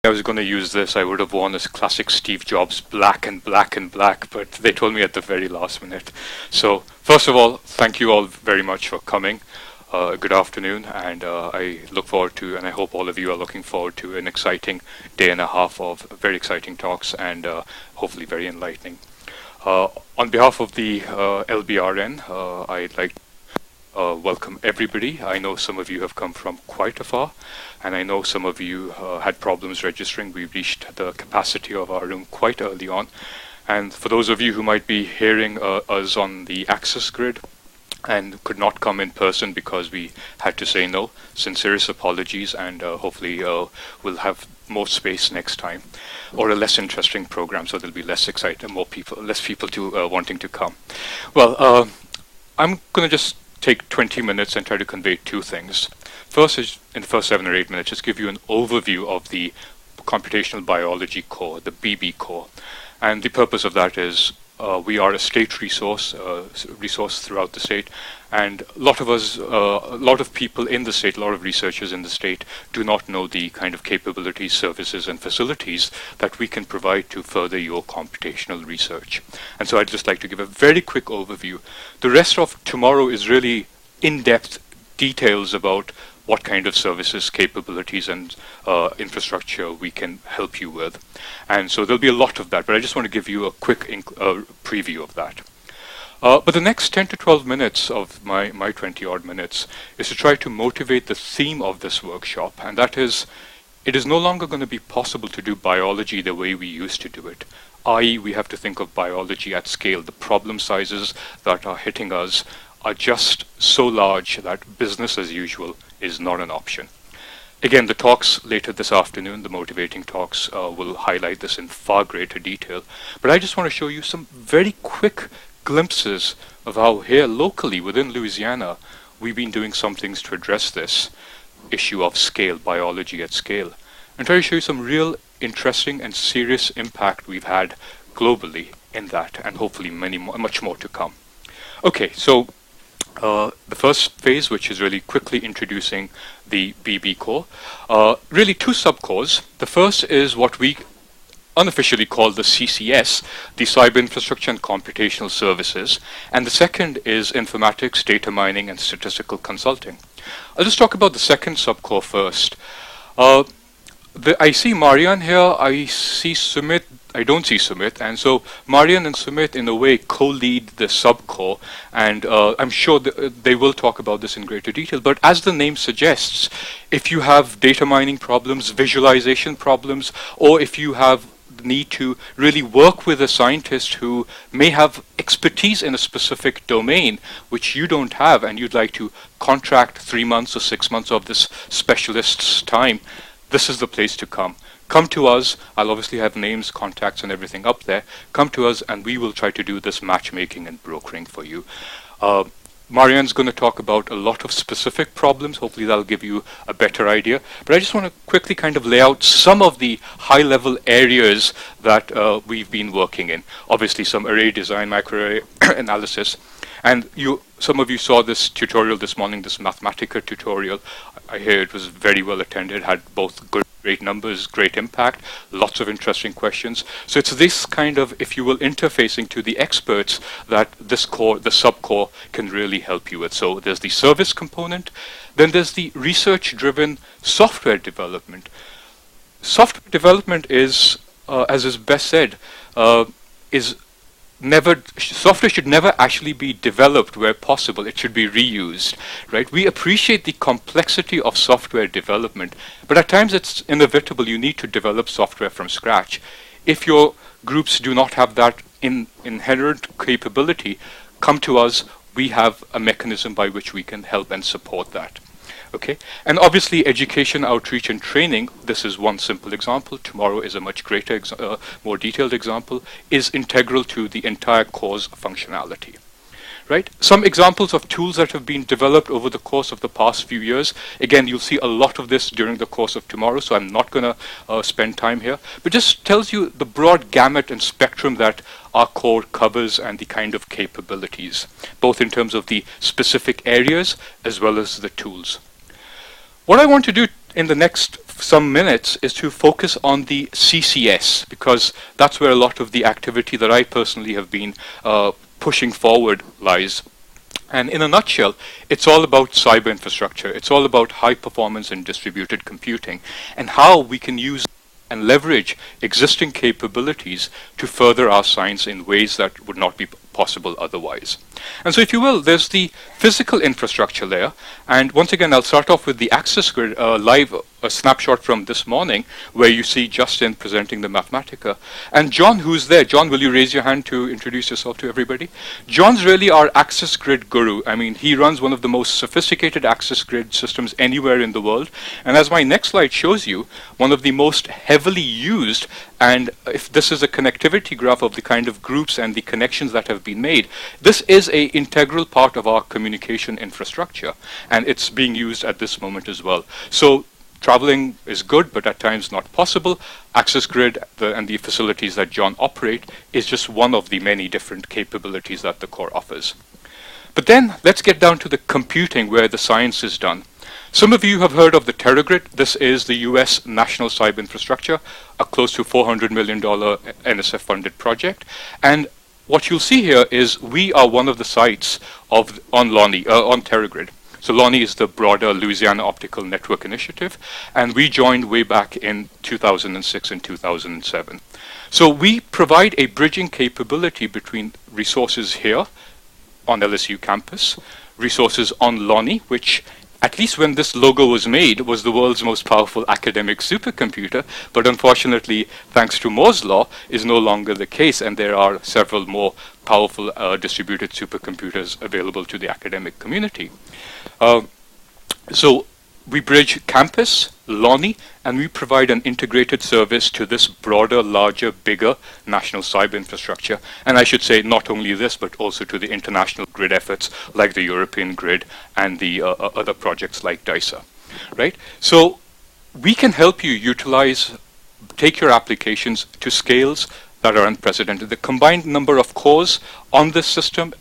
I was going to use this, I would have worn this classic Steve Jobs black and black and black, but they told me at the very last minute. So first of all, thank you all very much for coming. Good afternoon, and I look forward to, and I hope all of you are looking forward to an exciting day and a half of very exciting talks and hopefully very enlightening. On behalf of the LBRN, I'd like to welcome everybody. I know some of you have come from quite afar, and I know some of you had problems registering. We reached the capacity of our room quite early on. And for those of you who might be hearing us on the access grid and could not come in person because we had to say no, sincerest apologies, and hopefully we'll have more space next time, or a less interesting program, so there'll be less exciting, less people to wanting to come. Well, I'm going to just take 20 minutes and try to convey two things. First is, in the first 7 or 8 minutes, just give you an overview of the Computational Biology Core, the BB Core. And the purpose of that is we are a state resource throughout the state, and a lot of people in the state, a lot of researchers in the state do not know the kind of capabilities, services, and facilities that we can provide to further your computational research. And so I'd just like to give a very quick overview. The rest of tomorrow is really in-depth details about what kind of services, capabilities, and infrastructure we can help you with. And so there'll be a lot of that, but I just want to give you a quick preview of that. But the next 10 to 12 minutes of my 20-odd minutes is to try to motivate the theme of this workshop, and that is, it is no longer going to be possible to do biology the way we used to do it, i.e. we have to think of biology at scale. The problem sizes that are hitting us are just so large that business as usual is not an option. Again, the talks later this afternoon, the motivating talks, will highlight this in far greater detail, but I just want to show you some very quick glimpses of how here locally within Louisiana we've been doing some things to address this issue of scale, biology at scale, and try to show you some real interesting and serious impact we've had globally in that, and hopefully much more to come. Okay, so the first phase, which is really quickly introducing the BB Core, really two subcores. The first is what we unofficially call the CCS, the Cyber Infrastructure and Computational Services, and the second is Informatics, Data Mining, and Statistical Consulting. I'll just talk about the second subcore first. I see Marian here, I see Sumit, I don't see Sumit, and so Marian and Sumit in a way co-lead the subcore, and I'm sure they will talk about this in greater detail, but as the name suggests, if you have data mining problems, visualization problems, or if you have need to really work with a scientist who may have expertise in a specific domain which you don't have, and you'd like to contract 3 months or 6 months of this specialist's time, this is the place to come. Come to us. I'll obviously have names, contacts, and everything up there. Come to us, and we will try to do this matchmaking and brokering for you. Marianne's going to talk about a lot of specific problems. Hopefully that'll give you a better idea. But I just want to quickly kind of lay out some of the high-level areas that we've been working in. Obviously some array design, microarray analysis. And some of you saw this tutorial this morning, this Mathematica tutorial. I hear it was very well attended, had both great numbers, great impact, lots of interesting questions. So it's this kind of, if you will, interfacing to the experts that this core, the subcore, can really help you with. So there's the service component, then there's the research-driven software development. Software development is, as is best said, software should never actually be developed where possible. It should be reused, right? We appreciate the complexity of software development, but at times it's inevitable. You need to develop software from scratch. If your groups do not have that inherent capability, come to us. We have a mechanism by which we can help and support that. Okay, and obviously education, outreach, and training, this is one simple example. Tomorrow is a much greater, more detailed example, is integral to the entire core's functionality. Right? Some examples of tools that have been developed over the course of the past few years. Again, you'll see a lot of this during the course of tomorrow, so I'm not going to spend time here. But just tells you the broad gamut and spectrum that our core covers and the kind of capabilities, both in terms of the specific areas as well as the tools. What I want to do in the next some minutes is to focus on the CCS, because that's where a lot of the activity that I personally have been pushing forward lies. And in a nutshell, it's all about cyber infrastructure. It's all about high performance and distributed computing, and how we can use and leverage existing capabilities to further our science in ways that would not be possible otherwise. And so, if you will, there's the physical infrastructure layer. And once again, I'll start off with the access grid, a snapshot from this morning, where you see Justin presenting the Mathematica. And John, who's there? John, will you raise your hand to introduce yourself to everybody? John's really our access grid guru. I mean, he runs one of the most sophisticated access grid systems anywhere in the world. And as my next slide shows you, one of the most heavily used, and if this is a connectivity graph of the kind of groups and the connections that have been made, this is an integral part of our communication infrastructure, and it's being used at this moment as well. So traveling is good, but at times not possible. Access grid and the facilities that John operate is just one of the many different capabilities that the core offers. But then let's get down to the computing, where the science is done. Some of you have heard of the Terra grid. This is the US National Cyber Infrastructure, a close to $400 million NSF-funded project. And what you'll see here is we are one of the sites on Terra grid. So LONI is the broader Louisiana Optical Network initiative, and we joined way back in 2006 and 2007. So we provide a bridging capability between resources here on LSU campus, resources on LONI, which, at least when this logo was made, was the world's most powerful academic supercomputer, but unfortunately, thanks to Moore's law, is no longer the case, and there are several more powerful distributed supercomputers available to the academic community. So we bridge campus, LONI, and we provide an integrated service to this broader, larger, bigger national cyber infrastructure. And I should say not only this, but also to the international grid efforts like the European grid and the other projects like DISA, right? So we can help you take your applications to scales that are unprecedented. The combined number of cores on this system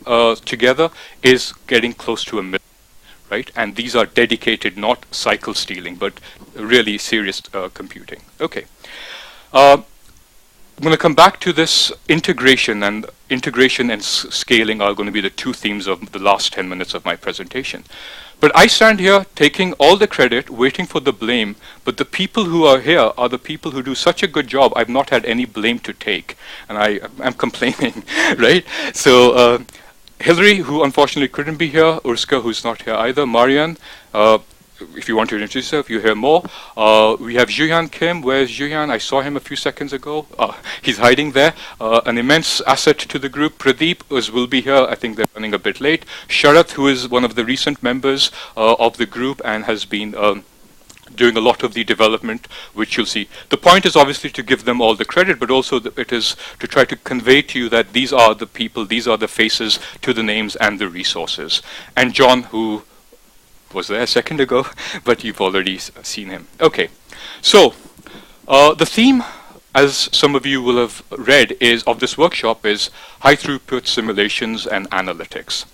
together is getting close to 1 million. Right? And these are dedicated, not cycle stealing, but really serious computing. Okay. I'm going to come back to this integration and scaling are going to be the two themes of the last 10 minutes of my presentation. But I stand here taking all the credit, waiting for the blame, but the people who are here are the people who do such a good job, I've not had any blame to take. And I'm complaining, right? So, Hillary, who unfortunately couldn't be here, Urska, who's not here either, Marian, if you want to introduce yourself, you hear more. We have Juhyun Kim. Where's Juhyun? I saw him a few seconds ago. He's hiding there. An immense asset to the group. Pradeep will be here. I think they're running a bit late. Sharath, who is one of the recent members of the group and has been doing a lot of the development, which you'll see. The point is obviously to give them all the credit, but also it is to try to convey to you that these are the people, these are the faces to the names and the resources. And John, who was there a second ago, but you've already seen him. Okay, so the theme, as some of you will have read, of this workshop is high throughput simulations and analytics.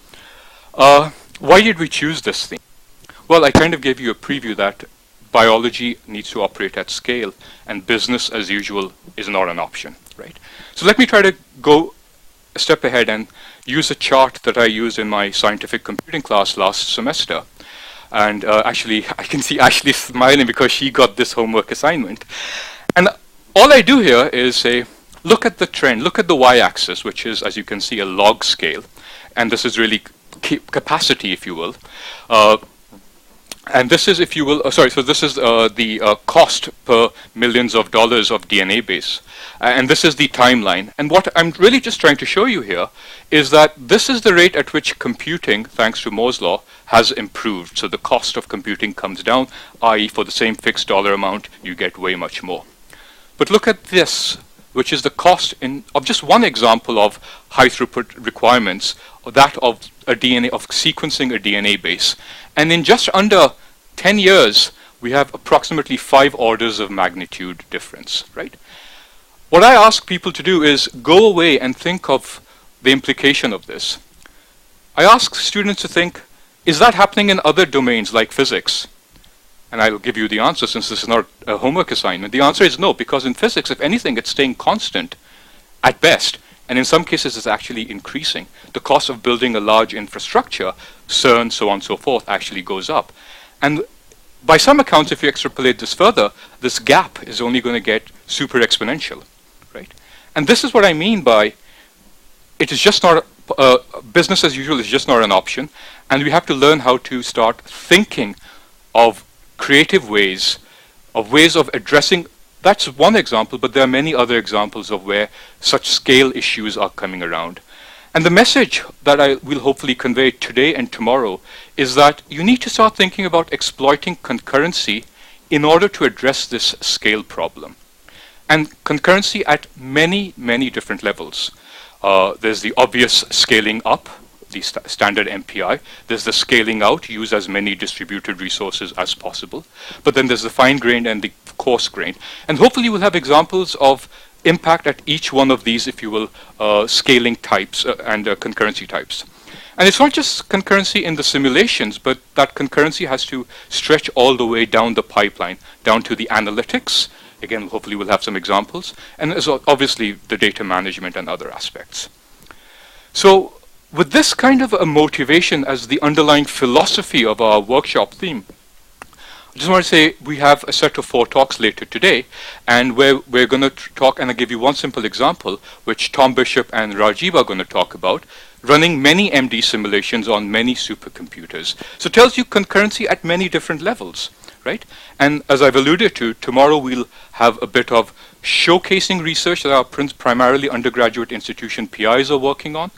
Why did we choose this theme? Well, I kind of gave you a preview that biology needs to operate at scale, and business as usual is not an option, right? So let me try to go a step ahead and use a chart that I used in my scientific computing class last semester. And actually, I can see Ashley smiling because she got this homework assignment. And all I do here is say, look at the trend, look at the y-axis, which is, as you can see, a log scale. And this is really capacity, if you will. And this is, if you will, so this is the cost per millions of dollars of DNA base. And this is the timeline. And what I'm really just trying to show you here is that this is the rate at which computing, thanks to Moore's law, has improved. So the cost of computing comes down, i.e. for the same fixed dollar amount, you get way much more. But look at this, which is the cost of just one example of high throughput requirements, that of sequencing a DNA base. And in just under 10 years, we have approximately 5 orders of magnitude difference, right? What I ask people to do is go away and think of the implication of this. I ask students to think, is that happening in other domains like physics? And I'll give you the answer since this is not a homework assignment. The answer is no, because in physics, if anything, it's staying constant at best. And in some cases, it's actually increasing. The cost of building a large infrastructure, CERN, so on and so forth, actually goes up. And by some accounts, if you extrapolate this further, this gap is only going to get super exponential, right? And this is what I mean by it is just not business as usual is just not an option, and we have to learn how to start thinking of creative ways of addressing. That's one example, but there are many other examples of where such scale issues are coming around. And the message that I will hopefully convey today and tomorrow is that you need to start thinking about exploiting concurrency in order to address this scale problem. And concurrency at many, many different levels. There's the obvious scaling up, the standard MPI. There's the scaling out, use as many distributed resources as possible. But then there's the fine-grained and the coarse-grained. And hopefully we'll have examples of impact at each one of these, if you will, scaling types and concurrency types. And it's not just concurrency in the simulations, but that concurrency has to stretch all the way down the pipeline, down to the analytics. Again, hopefully we'll have some examples. And obviously the data management and other aspects. So with this kind of a motivation as the underlying philosophy of our workshop theme, I just want to say we have a set of 4 talks later today, and where we're going to talk, and I'll give you one simple example, which Tom Bishop and Rajiv are going to talk about, running many MD simulations on many supercomputers. So it tells you concurrency at many different levels, right? And as I've alluded to, tomorrow we'll have a bit of showcasing research that our primarily undergraduate institution PIs are working on,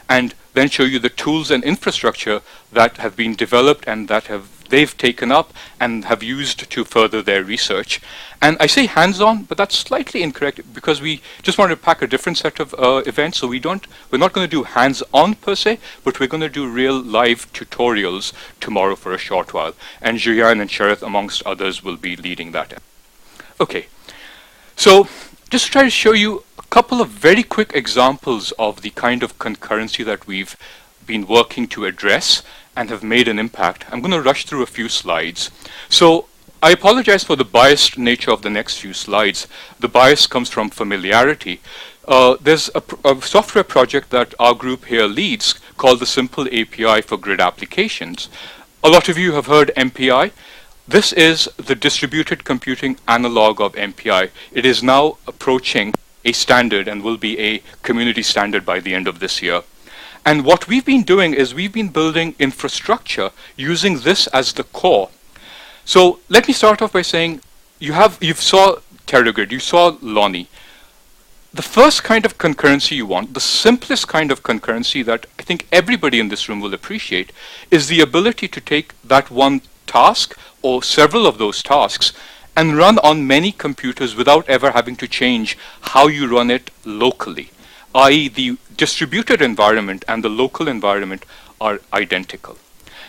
and then show you the tools and infrastructure that have been developed and that they've taken up and have used to further their research. And I say hands-on, but that's slightly incorrect because we just want to pack a different set of events. So we're not going to do hands-on per se, but we're going to do real live tutorials tomorrow for a short while. And Julian and Sharath, amongst others, will be leading that. Okay, so just to try to show you a couple of very quick examples of the kind of concurrency that we've been working to address and have made an impact. I'm going to rush through a few slides. So I apologize for the biased nature of the next few slides. The bias comes from familiarity. There's a software project that our group here leads called the Simple API for Grid Applications. A lot of you have heard MPI. This is the distributed computing analog of MPI. It is now approaching a standard and will be a community standard by the end of this year. And what we've been doing is we've been building infrastructure using this as the core. So let me start off by saying you saw TerraGrid, you saw Lonnie. The first kind of concurrency you want, the simplest kind of concurrency that I think everybody in this room will appreciate, is the ability to take that one task or several of those tasks and run on many computers without ever having to change how you run it locally, i.e. the distributed environment and the local environment are identical.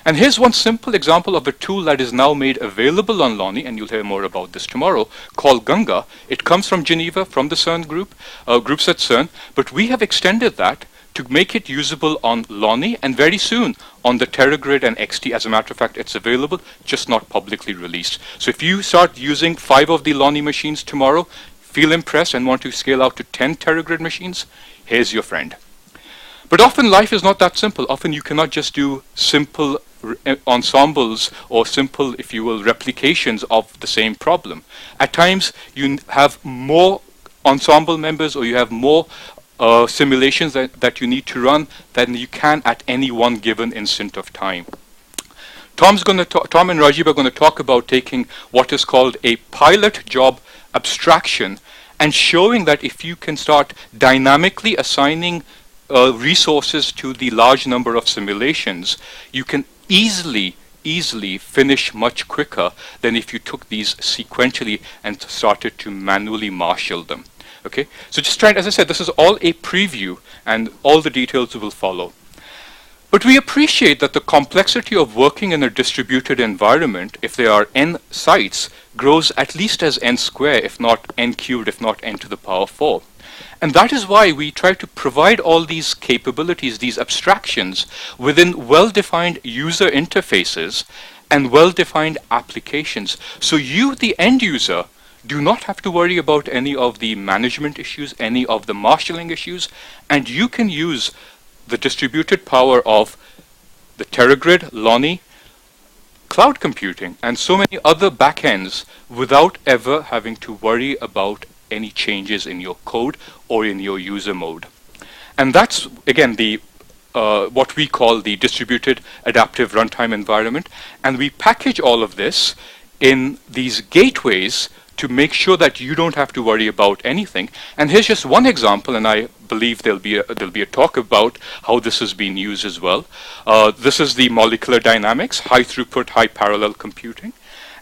And here's one simple example of a tool that is now made available on Lonnie, and you'll hear more about this tomorrow, called Ganga. It comes from Geneva, from the CERN group, groups at CERN, but we have extended that to make it usable on Lonnie and very soon on the TerraGrid and XT. As a matter of fact, it's available, just not publicly released. So if you start using 5 of the Lonnie machines tomorrow, feel impressed and want to scale out to 10 TerraGrid machines, here's your friend. But often life is not that simple. Often you cannot just do simple ensembles or simple, if you will, replications of the same problem. At times you have more ensemble members or you have more simulations that you need to run than you can at any one given instant of time. Tom and Rajiv are going to talk about taking what is called a pilot job abstraction and showing that if you can start dynamically assigning resources to the large number of simulations, you can easily finish much quicker than if you took these sequentially and started to manually marshal them. Okay, so just trying, as I said, this is all a preview and all the details will follow. But we appreciate that the complexity of working in a distributed environment, if there are n sites, grows at least as n squared, if not n cubed, if not n to the power 4. And that is why we try to provide all these capabilities, these abstractions, within well-defined user interfaces and well-defined applications. So you, the end user, do not have to worry about any of the management issues, any of the marshalling issues, and you can use the distributed power of the TerraGrid, Lonnie, cloud computing, and so many other backends without ever having to worry about any changes in your code or in your user mode. And that's, again, the what we call the distributed adaptive runtime environment. And we package all of this in these gateways to make sure that you don't have to worry about anything. And here's just one example, and I believe there'll be a talk about how this has been used as well. This is the molecular dynamics, high throughput, high parallel computing.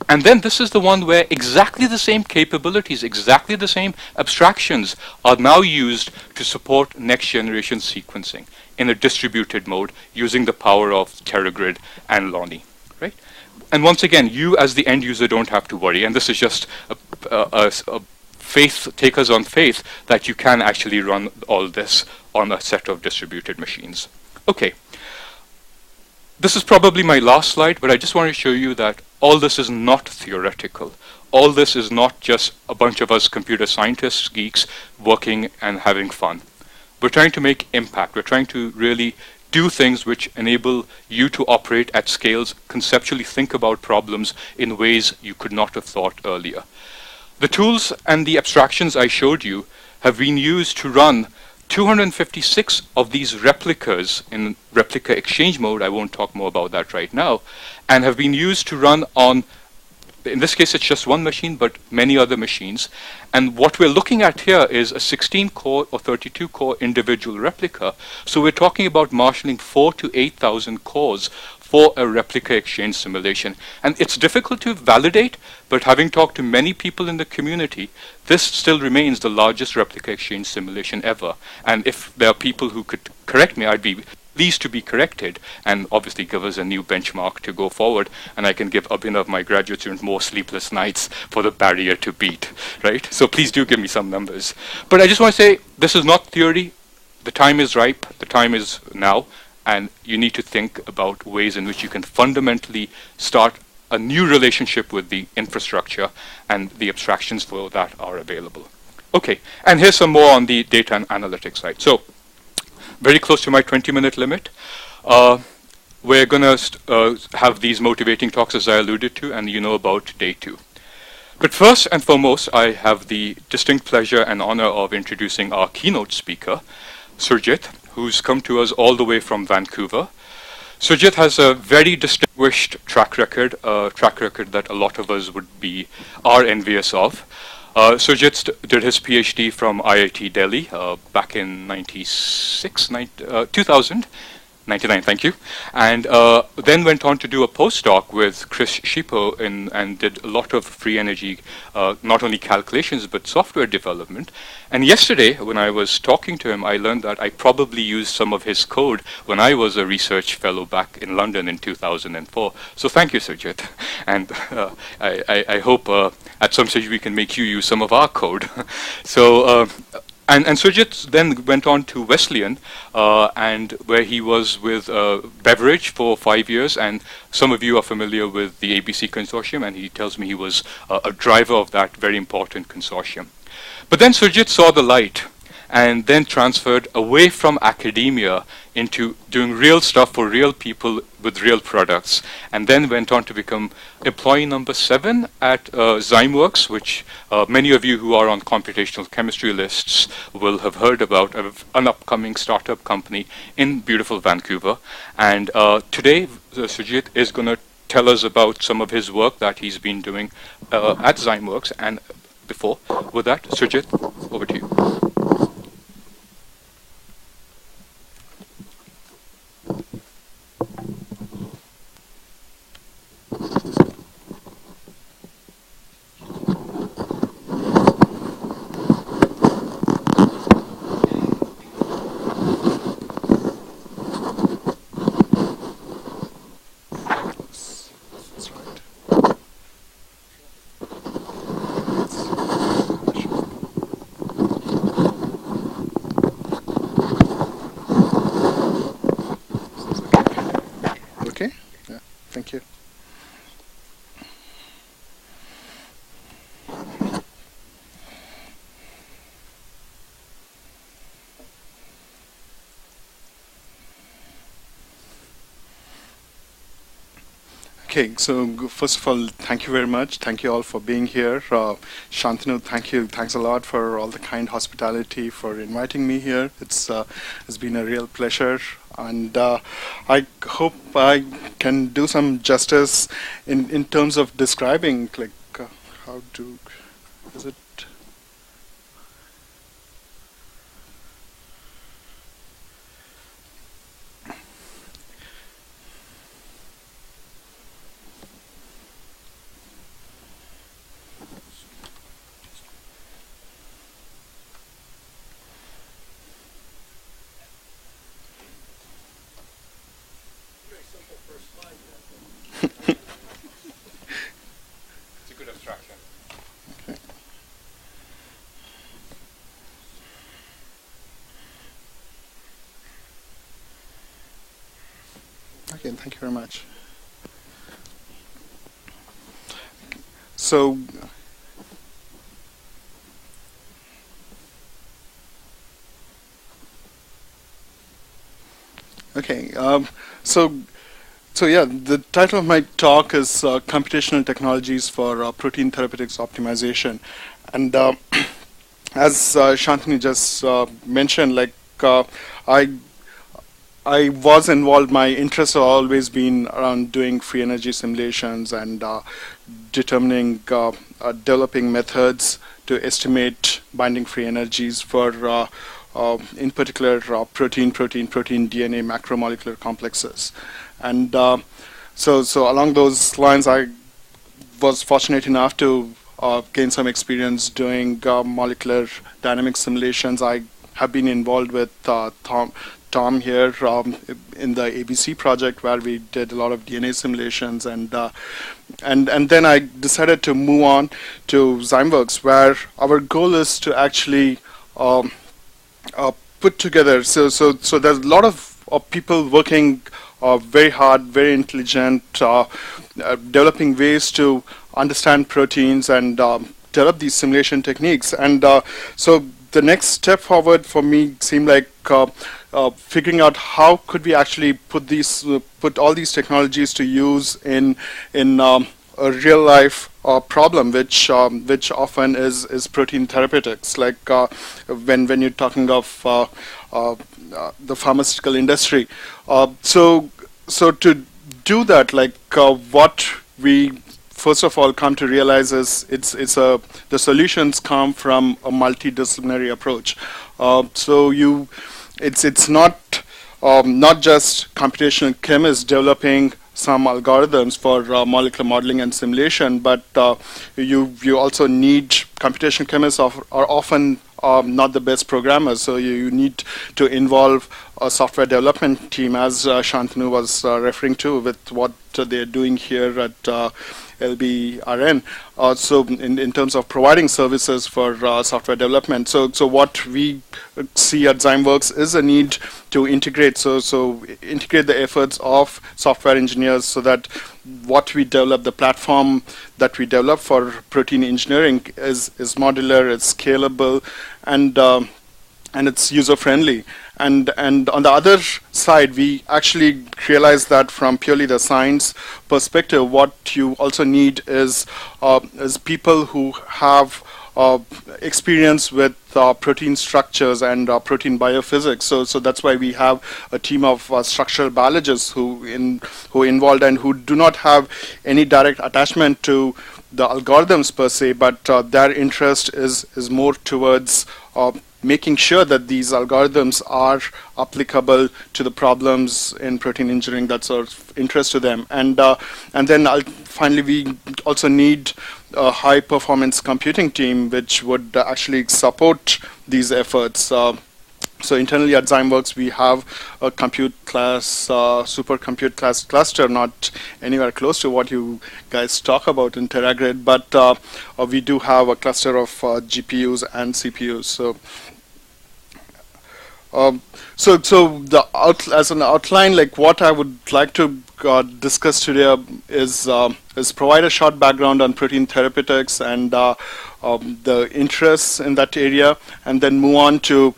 And then this is the one where exactly the same capabilities, exactly the same abstractions are now used to support next generation sequencing in a distributed mode using the power of TerraGrid and Lonnie, right? And once again, you as the end user don't have to worry. And this is just a faith, take us on faith that you can actually run all this on a set of distributed machines. Okay. This is probably my last slide, but I just want to show you that all this is not theoretical. All this is not just a bunch of us computer scientists, geeks, working and having fun. We're trying to make impact. We're trying to really do things which enable you to operate at scales, conceptually think about problems in ways you could not have thought earlier. The tools and the abstractions I showed you have been used to run 256 of these replicas in Replica Exchange mode. I won't talk more about that right now, and have been used to run on, in this case it's just one machine, but many other machines. And what we're looking at here is a 16-core or 32-core individual replica. So we're talking about marshalling 4,000 to 8,000 cores for a Replica Exchange simulation. And it's difficult to validate, but having talked to many people in the community, this still remains the largest Replica Exchange simulation ever. And if there are people who could correct me, I'd be pleased to be corrected, and obviously give us a new benchmark to go forward, and I can give Abhinav, my graduate student, more sleepless nights for the barrier to beat, right? So please do give me some numbers. But I just want to say, this is not theory. The time is ripe. The time is now. And you need to think about ways in which you can fundamentally start a new relationship with the infrastructure, and the abstractions for that are available. Okay, and here's some more on the data and analytics side. So, very close to my 20-minute limit. We're going to have these motivating talks, as I alluded to, and you know about day 2. But first and foremost, I have the distinct pleasure and honor of introducing our keynote speaker, Surjit, who's come to us all the way from Vancouver. Surjit has a very distinguished track record, a track record that a lot of us are envious of. Surjit did his PhD from IIT Delhi back in 1999, thank you, and then went on to do a postdoc with Chris Schipo and did a lot of free energy, not only calculations, but software development. And yesterday, when I was talking to him, I learned that I probably used some of his code when I was a research fellow back in London in 2004. So thank you, Surjit. And I hope at some stage we can make you use some of our code. So, and Surjit then went on to Wesleyan, and where he was with Beverage for 5 years, and some of you are familiar with the ABC consortium, and he tells me he was a driver of that very important consortium. But then Surjit saw the light, and then transferred away from academia into doing real stuff for real people with real products, and then went on to become employee number 7 at Zymeworks, which many of you who are on computational chemistry lists will have heard about, an upcoming startup company in beautiful Vancouver. And today, Surjit is going to tell us about some of his work that he's been doing at Zymeworks and before. With that, Surjit, over to you. Okay, so first of all, thank you very much. Thank you all for being here. Shantenu, thanks a lot for all the kind hospitality, for inviting me here. It's been a real pleasure, and I hope I can do some justice in terms of describing how to, is it? It's a good abstraction. Okay, thank you very much. So, okay, so yeah, the title of my talk is Computational Technologies for Protein Therapeutics Optimization. And as Shantanu just mentioned, I was involved, my interests have always been around doing free energy simulations and determining, developing methods to estimate binding free energies for, in particular, protein, DNA, macromolecular complexes. And so along those lines, I was fortunate enough to gain some experience doing molecular dynamic simulations. I have been involved with Tom here in the ABC project, where we did a lot of DNA simulations, and then I decided to move on to Zymeworks, where our goal is to actually put together. So there's a lot of people working very hard, very intelligent, developing ways to understand proteins and develop these simulation techniques. And so the next step forward for me seemed like figuring out how could we actually put all these technologies to use in a real life problem, which often is protein therapeutics. Like when you're talking of the pharmaceutical industry. So to do that, what we first of all come to realize is the solutions come from a multidisciplinary approach. So it's not just computational chemists developing some algorithms for molecular modeling and simulation, but you also need, computational chemists are often not the best programmers, so you need to involve a software development team, as Shantenu was referring to, with what they're doing here at LBRN. So in terms of providing services for software development, so what we see at Zymeworks is a need to integrate, so integrate the efforts of software engineers, so that what we develop, the platform that we develop for protein engineering is modular, it's scalable, and it's user friendly. And on the other side, we actually realize that from purely the science perspective, what you also need is people who have experience with protein structures and protein biophysics. So that's why we have a team of structural biologists who involved and who do not have any direct attachment to the algorithms per se, but their interest is more towards making sure that these algorithms are applicable to the problems in protein engineering that's of interest to them. And then finally, we also need a high performance computing team which would actually support these efforts. So internally at Zymeworks, we have a compute class, supercompute class cluster, not anywhere close to what you guys talk about in TerraGrid, but we do have a cluster of GPUs and CPUs. So as an outline, like what I would like to discuss today is provide a short background on protein therapeutics and the interests in that area, and then move on to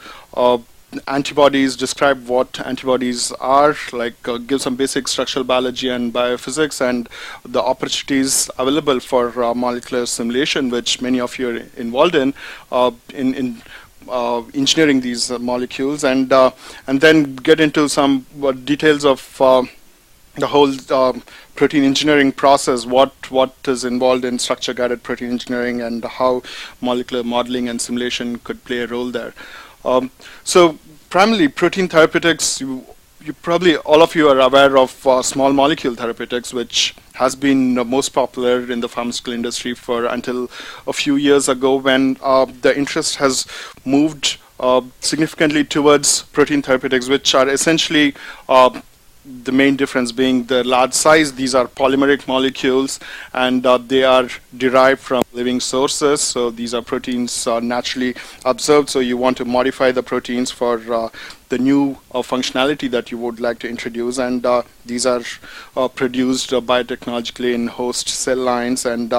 antibodies, describe what antibodies are, like give some basic structural biology and biophysics, and the opportunities available for molecular simulation, which many of you are involved in engineering these molecules, and then get into some details of the whole protein engineering process, what is involved in structure-guided protein engineering, and how molecular modeling and simulation could play a role there. So primarily protein therapeutics, you probably, all of you are aware of small molecule therapeutics, which has been most popular in the pharmaceutical industry for until a few years ago, when the interest has moved significantly towards protein therapeutics, which are essentially the main difference being the large size. These are polymeric molecules, and they are derived from living sources. So these are proteins naturally observed. So you want to modify the proteins for the new functionality that you would like to introduce, and these are produced biotechnologically in host cell lines, and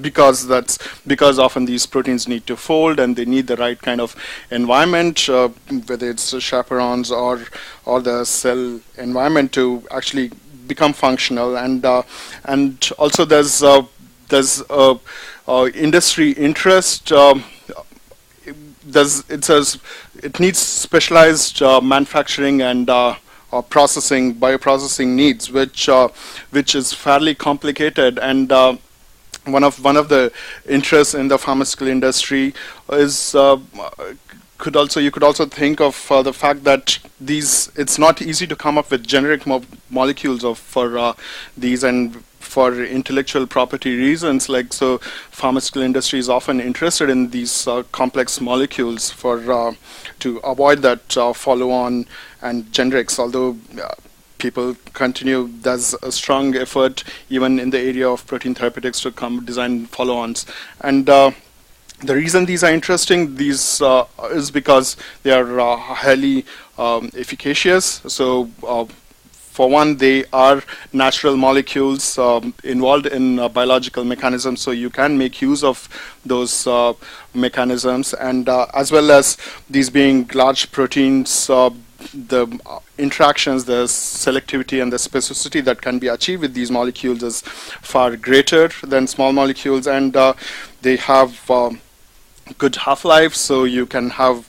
because often these proteins need to fold, and they need the right kind of environment, whether it's chaperones or the cell environment, to actually become functional. And also there's industry interest. It needs specialized manufacturing and bioprocessing needs, which is fairly complicated. And one of the interests in the pharmaceutical industry is you could also think of the fact that it's not easy to come up with generic molecules for these, and for intellectual property reasons, like, so pharmaceutical industry is often interested in these complex molecules to avoid that follow-on and generics, although there's a strong effort even in the area of protein therapeutics to design follow-ons. And the reason these are interesting, is because they are highly efficacious. So for one, they are natural molecules involved in biological mechanisms, so you can make use of those mechanisms, and as well as these being large proteins, the interactions, the selectivity and the specificity that can be achieved with these molecules is far greater than small molecules, and they have good half-life, so you can have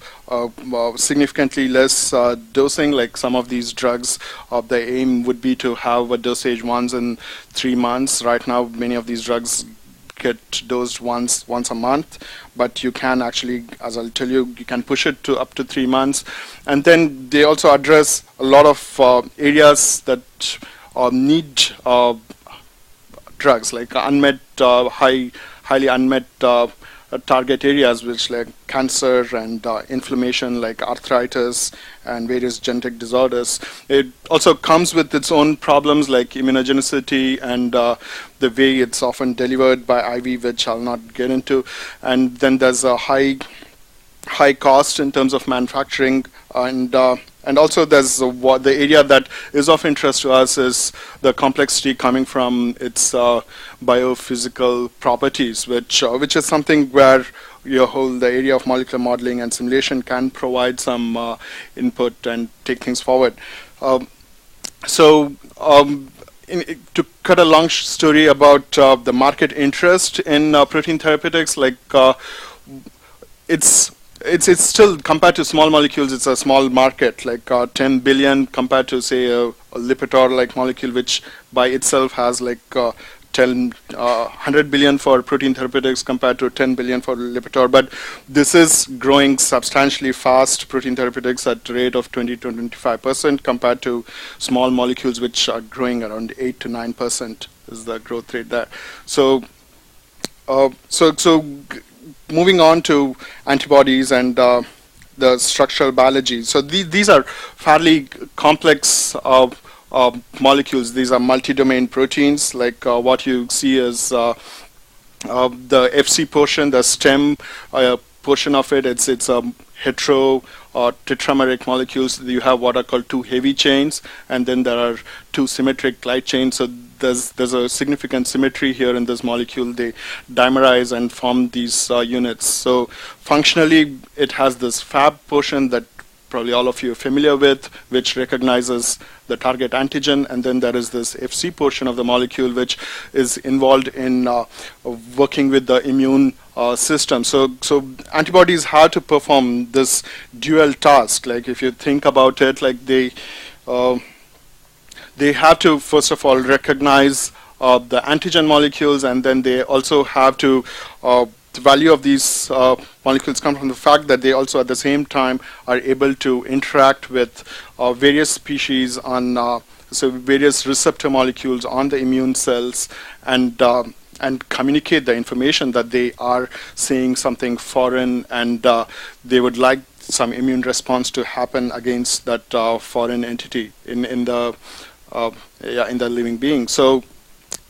significantly less dosing. Like some of these drugs, the aim would be to have a dosage once in 3 months. Right now, many of these drugs get dosed once a month, but you can actually, as I'll tell you, you can push it to up to 3 months. And then they also address a lot of areas that need drugs, like highly unmet target areas, which like cancer and inflammation, like arthritis and various genetic disorders. It also comes with its own problems, like immunogenicity and the way it's often delivered by IV, which I'll not get into. And then there's a high cost in terms of manufacturing, and also there's the area that is of interest to us is the complexity coming from its biophysical properties, which is something where the area of molecular modeling and simulation can provide some input and take things forward. To cut a long story about the market interest in protein therapeutics, like it's still, compared to small molecules, it's a small market, like 10 billion compared to, say, a Lipitor-like molecule, which by itself has like 100 billion for protein therapeutics compared to 10 billion for Lipitor. But this is growing substantially fast, protein therapeutics at a rate of 20 to 25% compared to small molecules, which are growing around 8 to 9% is the growth rate there. So moving on to antibodies and the structural biology. So these are fairly complex molecules. These are multi-domain proteins. Like what you see is the FC portion, the stem portion of it. It's a hetero or tetrameric molecules. You have what are called two heavy chains, and then there are two symmetric light chains. So there's a significant symmetry here in this molecule. They dimerize and form these units. So functionally, it has this Fab portion that probably all of you are familiar with, which recognizes the target antigen, and then there is this FC portion of the molecule, which is involved in working with the immune system. So antibodies have to perform this dual task. Like if you think about it, like they have to first of all recognize the antigen molecules, and then they also have to the value of these molecules come from the fact that they also at the same time are able to interact with various species on so various receptor molecules on the immune cells, and communicate the information that they are seeing something foreign, and they would like some immune response to happen against that foreign entity in the living being. So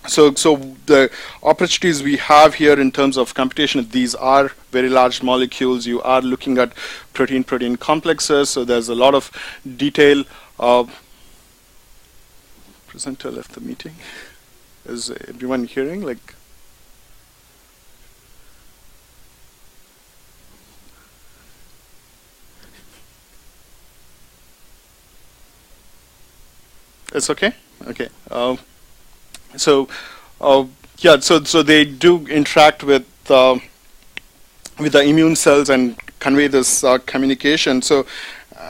the opportunities we have here in terms of computation, these are very large molecules. You are looking at protein-protein complexes, so there's a lot of detail. Presenter left the meeting. Is everyone hearing? Like, it's okay? Okay. Yeah, so they do interact with the immune cells and convey this communication. So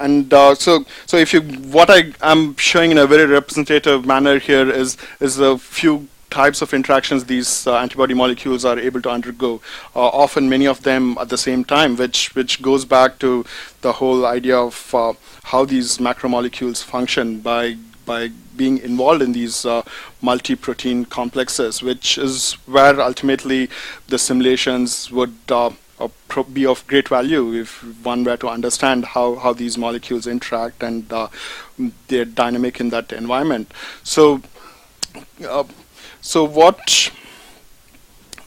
if you, what I am showing in a very representative manner here is a few types of interactions these antibody molecules are able to undergo. Often many of them at the same time, which goes back to the whole idea of how these macromolecules function by being involved in these multi-protein complexes, which is where ultimately the simulations would be of great value if one were to understand how these molecules interact and their dynamic in that environment. So what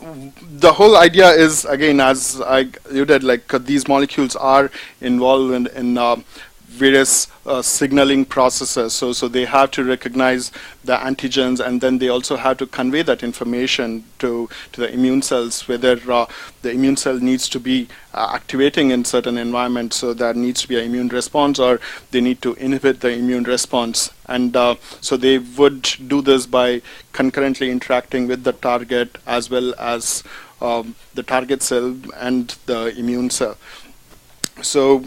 the whole idea is, again, as I alluded, like these molecules are involved in various signaling processes. So they have to recognize the antigens, and then they also have to convey that information to the immune cells, whether the immune cell needs to be activating in certain environments, so there needs to be an immune response, or they need to inhibit the immune response. And so they would do this by concurrently interacting with the target as well as the target cell and the immune cell. So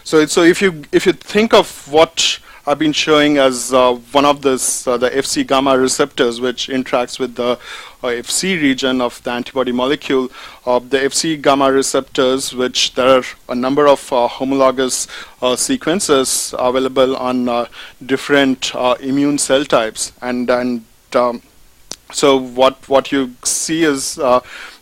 if you think of what I've been showing as one of this the Fc gamma receptors, which interacts with the Fc region of the antibody molecule, the Fc gamma receptors, which there are a number of homologous sequences available on different immune cell types, and so what you see is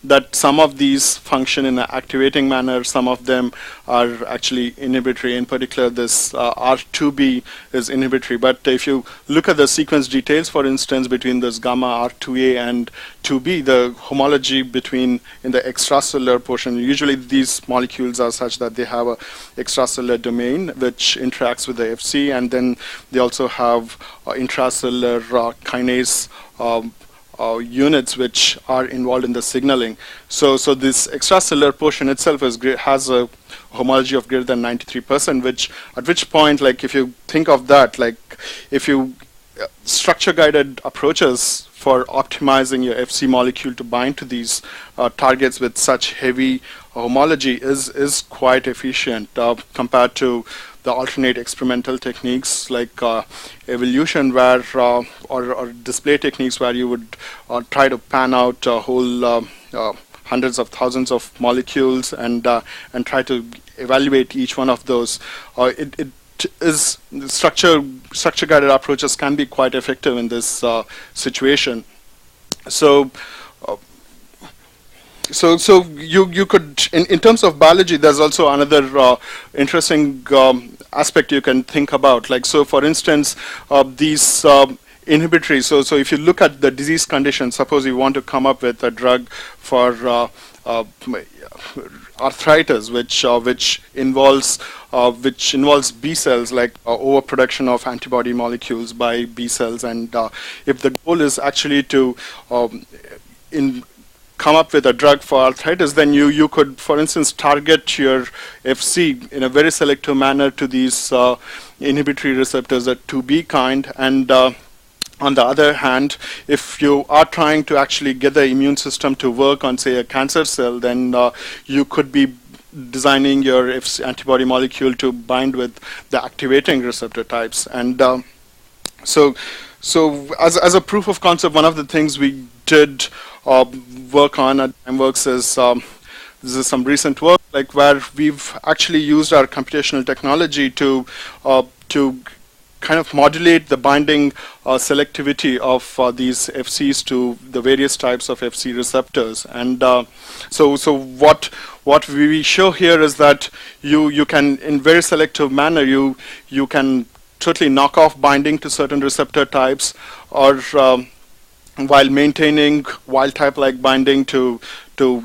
that some of these function in an activating manner, some of them are actually inhibitory. In particular, this R2b is inhibitory. But if you look at the sequence details, for instance, between this gamma R2a and 2b, the homology between in the extracellular portion, usually these molecules are such that they have a extracellular domain which interacts with the Fc, and then they also have intracellular kinase units which are involved in the signaling. So this extracellular portion itself has a homology of greater than 93%, at which point, like if you think of that, like if you structure-guided approaches for optimizing your Fc molecule to bind to these targets with such heavy homology is quite efficient compared to the alternate experimental techniques like evolution, where or display techniques where you would try to pan out a whole hundreds of thousands of molecules and try to evaluate each one of those. It is structure-guided approaches can be quite effective in this situation. So you could, in terms of biology, there's also another interesting aspect you can think about. Like, so for instance, these inhibitory, so if you look at the disease condition, suppose you want to come up with a drug for arthritis, which involves B cells, like overproduction of antibody molecules by B cells, and if the goal is actually to come up with a drug for arthritis, then you could, for instance, target your FC in a very selective manner to these inhibitory receptors, at 2B kind, and on the other hand, if you are trying to actually get the immune system to work on, say, a cancer cell, then you could be designing your FC antibody molecule to bind with the activating receptor types. And so as a proof of concept, one of the things we did work on at Zymeworks is this is some recent work, like where we've actually used our computational technology to kind of modulate the binding selectivity of these FCs to the various types of FC receptors. And so what we show here is that you can, in very selective manner, you can totally knock off binding to certain receptor types, or while maintaining wild type like binding to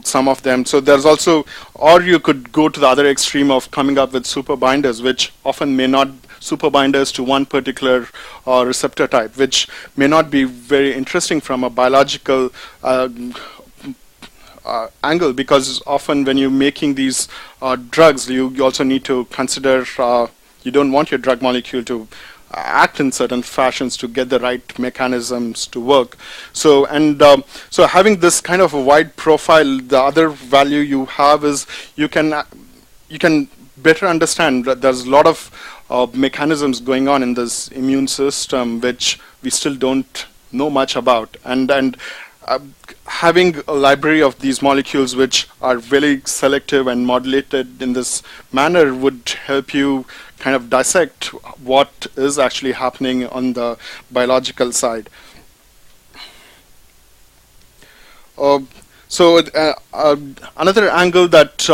some of them. So there's also, or you could go to the other extreme of coming up with super binders, which often may not super binders to one particular receptor type, which may not be very interesting from a biological angle, because often when you're making these drugs, you also need to consider you don't want your drug molecule to act in certain fashions to get the right mechanisms to work. So so having this kind of a wide profile, the other value you have is you can better understand that there's a lot of mechanisms going on in this immune system which we still don't know much about, and having a library of these molecules which are very selective and modulated in this manner would help you kind of dissect what is actually happening on the biological side. So another angle that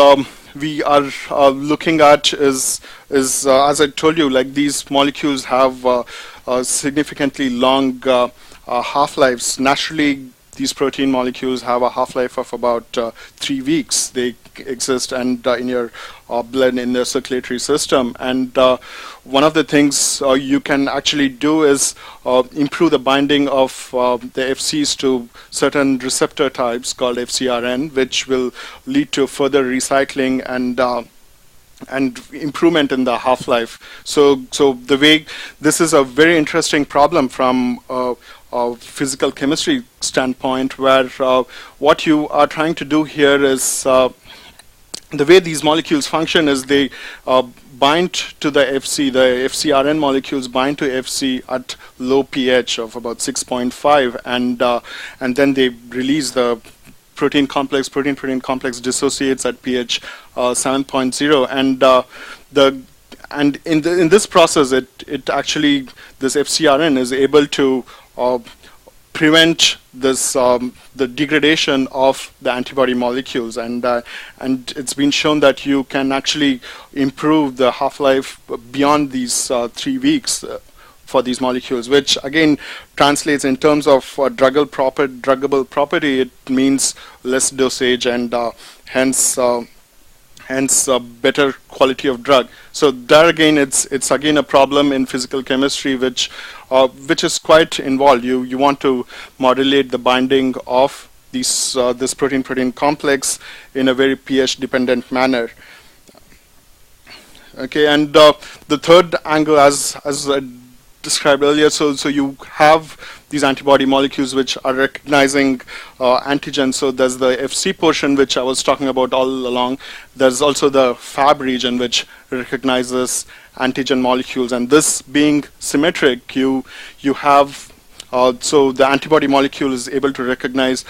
we are looking at is as I told you, like these molecules have significantly long half-lives. Naturally, these protein molecules have a half-life of about 3 weeks. They exist and in your blood, in the circulatory system. And one of the things you can actually do is improve the binding of the FCs to certain receptor types called FcRn, which will lead to further recycling and improvement in the half-life. So the way, this is a very interesting problem from physical chemistry standpoint, where what you are trying to do here is the way these molecules function is they bind to the FC. The FcRn molecules bind to FC at low pH of about 6.5, and then they release the protein complex. Protein complex dissociates at pH 7.0, and in this process, it actually, this FcRn is able to prevent this the degradation of the antibody molecules, and it's been shown that you can actually improve the half-life beyond these 3 weeks for these molecules, which again translates in terms of druggable property. It means less dosage and hence better quality of drug. So there again, it's again a problem in physical chemistry, which is quite involved. You want to modulate the binding of this protein complex in a very pH dependent manner. Okay, and the third angle, as I described earlier, so you have these antibody molecules which are recognizing antigens. So there's the FC portion, which I was talking about all along. There's also the Fab region, which recognizes antigen molecules. And this being symmetric, you have, so the antibody molecule is able to recognize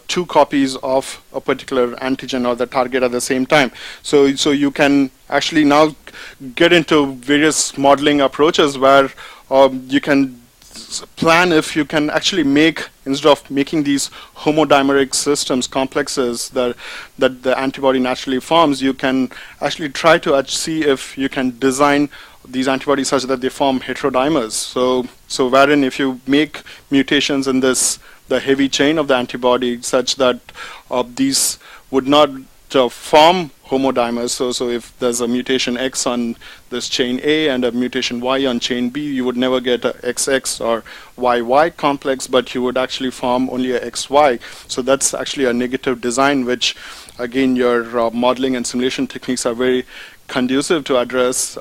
2 copies of a particular antigen or the target at the same time. So you can actually now get into various modeling approaches where you can plan if you can actually make, instead of making these homodimeric systems, complexes that the antibody naturally forms, you can actually try to see if you can design these antibodies such that they form heterodimers. So wherein if you make mutations in the heavy chain of the antibody such that these would not form homodimers. So if there's a mutation X on this chain A and a mutation Y on chain B, you would never get a XX or YY complex, but you would actually form only a XY. So that's actually a negative design, which again your modeling and simulation techniques are very conducive to address.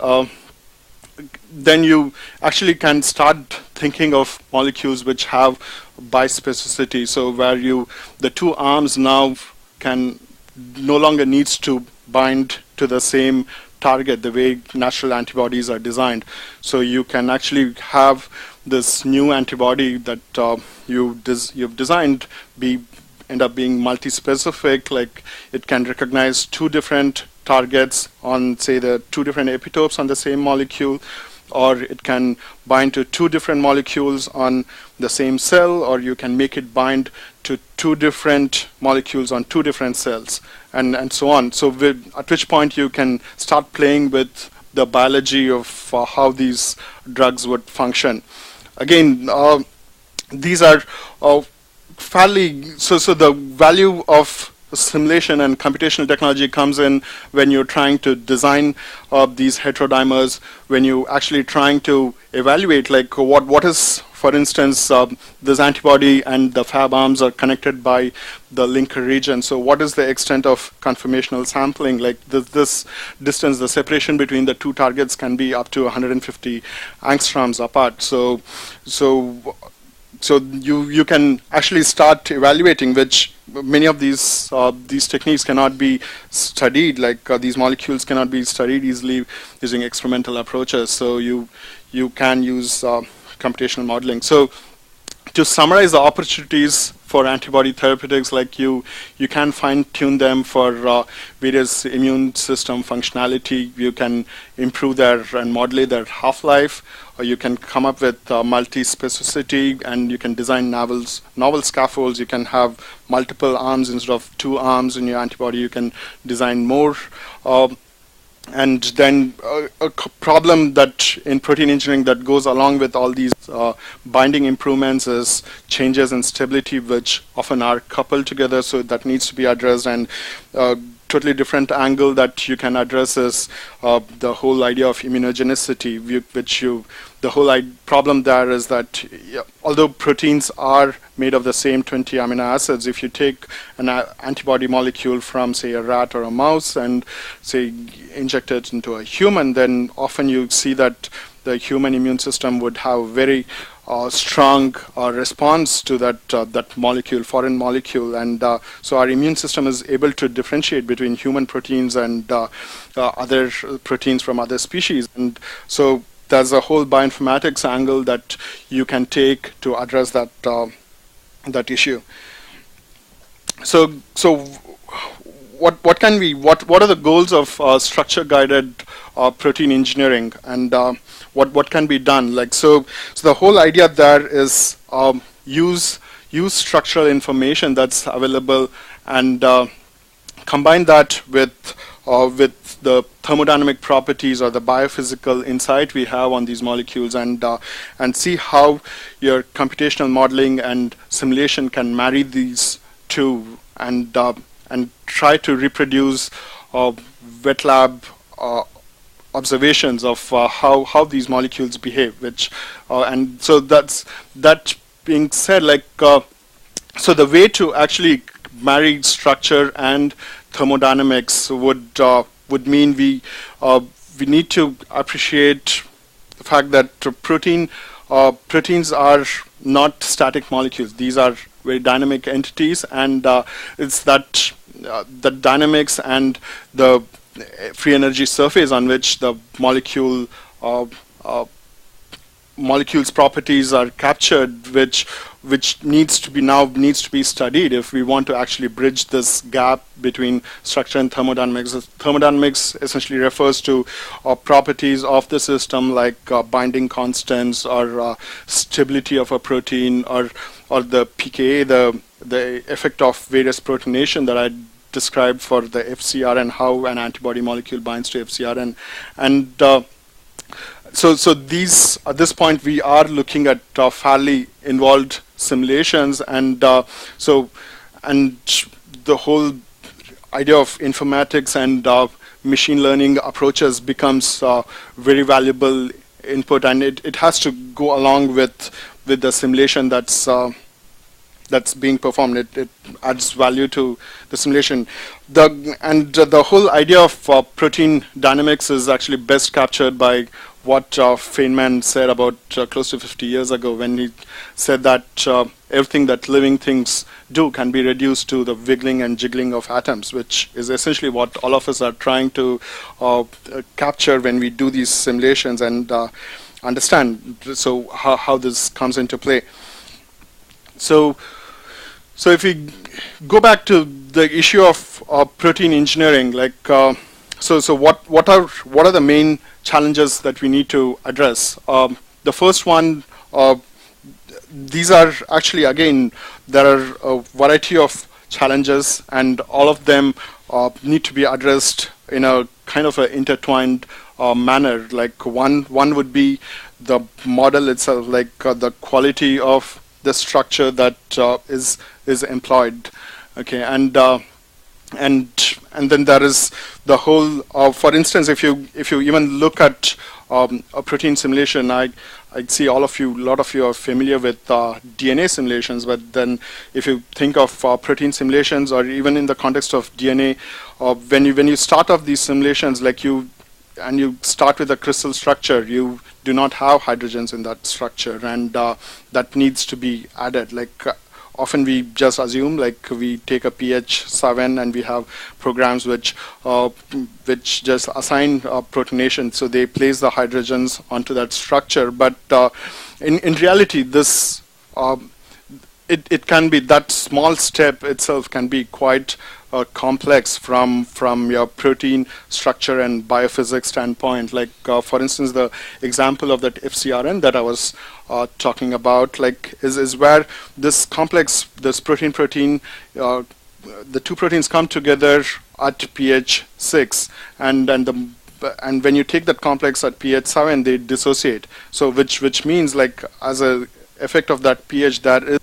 Then you actually can start thinking of molecules which have bispecificity, so where the two arms now can no longer needs to bind to the same target the way natural antibodies are designed. So you can actually have this new antibody that you've designed end up being multi-specific, like it can recognize two different targets on, say, the two different epitopes on the same molecule, or it can bind to two different molecules on the same cell, or you can make it bind to two different molecules on two different cells, and so on. So at which point you can start playing with the biology of how these drugs would function. Again, these are fairly, so the value of simulation and computational technology comes in when you're trying to design these heterodimers, when you're actually trying to evaluate, like, what is, for instance, this antibody and the Fab arms are connected by the linker region. So what is the extent of conformational sampling? Like this distance, the separation between the two targets can be up to 150 angstroms apart. So you can actually start evaluating, which many of these techniques cannot be studied, like these molecules cannot be studied easily using experimental approaches. So you can use computational modeling. So to summarize the opportunities for antibody therapeutics, like you can fine-tune them for various immune system functionality. You can improve and modulate their half-life, or you can come up with multi-specificity, and you can design novel scaffolds. You can have multiple arms instead of two arms in your antibody. You can design more. And then a problem that in protein engineering that goes along with all these binding improvements is changes in stability, which often are coupled together. So that needs to be addressed. And totally different angle that you can address is the whole idea of immunogenicity, the whole problem there is that although proteins are made of the same 20 amino acids, if you take an antibody molecule from, say, a rat or a mouse and, say, inject it into a human, then often you see that the human immune system would have very strong response to that molecule, foreign molecule, and so our immune system is able to differentiate between human proteins and other proteins from other species. And so there's a whole bioinformatics angle that you can take to address that issue. So what are the goals of structure guided protein engineering, and what can be done? Like so the whole idea there is use structural information that's available and combine that with the thermodynamic properties or the biophysical insight we have on these molecules, and see how your computational modeling and simulation can marry these two, and try to reproduce wet lab observations of how these molecules behave. And so that being said, like so the way to actually marry structure and thermodynamics would mean we need to appreciate the fact that proteins are not static molecules. These are very dynamic entities, and it's that the dynamics and the free energy surface on which the molecule's properties are captured, which needs to be studied if we want to actually bridge this gap between structure and thermodynamics. Thermodynamics essentially refers to properties of the system, like binding constants or stability of a protein, or the pKa, the effect of various proteination that I described for the FcR, and how an antibody molecule binds to FcR, and so these, at this point, we are looking at fairly involved simulations, and the whole idea of informatics and machine learning approaches becomes very valuable input, and it has to go along with the simulation that's being performed. It adds value to the simulation. The whole idea of protein dynamics is actually best captured by what Feynman said about close to 50 years ago, when he said that everything that living things do can be reduced to the wiggling and jiggling of atoms, which is essentially what all of us are trying to capture when we do these simulations and understand how this comes into play. So if we go back to the issue of protein engineering, like so what are the main challenges that we need to address? The first one, these are actually, again, there are a variety of challenges, and all of them need to be addressed in a kind of an intertwined manner. Like one would be the model itself, like the quality of the structure that is employed. Okay, and then there is the whole. For instance, if you even look at a protein simulation, I see a lot of you are familiar with DNA simulations. But then, if you think of protein simulations, or even in the context of DNA, when you start off these simulations, like you start with a crystal structure, you do not have hydrogens in that structure, and that needs to be added. Like often we just assume, like we take a pH 7 and we have programs which just assign protonation, so they place the hydrogens onto that structure. But in reality, this it can be, that small step itself can be quite complex from your protein structure and biophysics standpoint. Like for instance, the example of that FcRn that I was talking about, like is where this protein the two proteins come together at pH 6, and when you take that complex at pH 7, they dissociate. So which means, like, as a effect of that pH, there is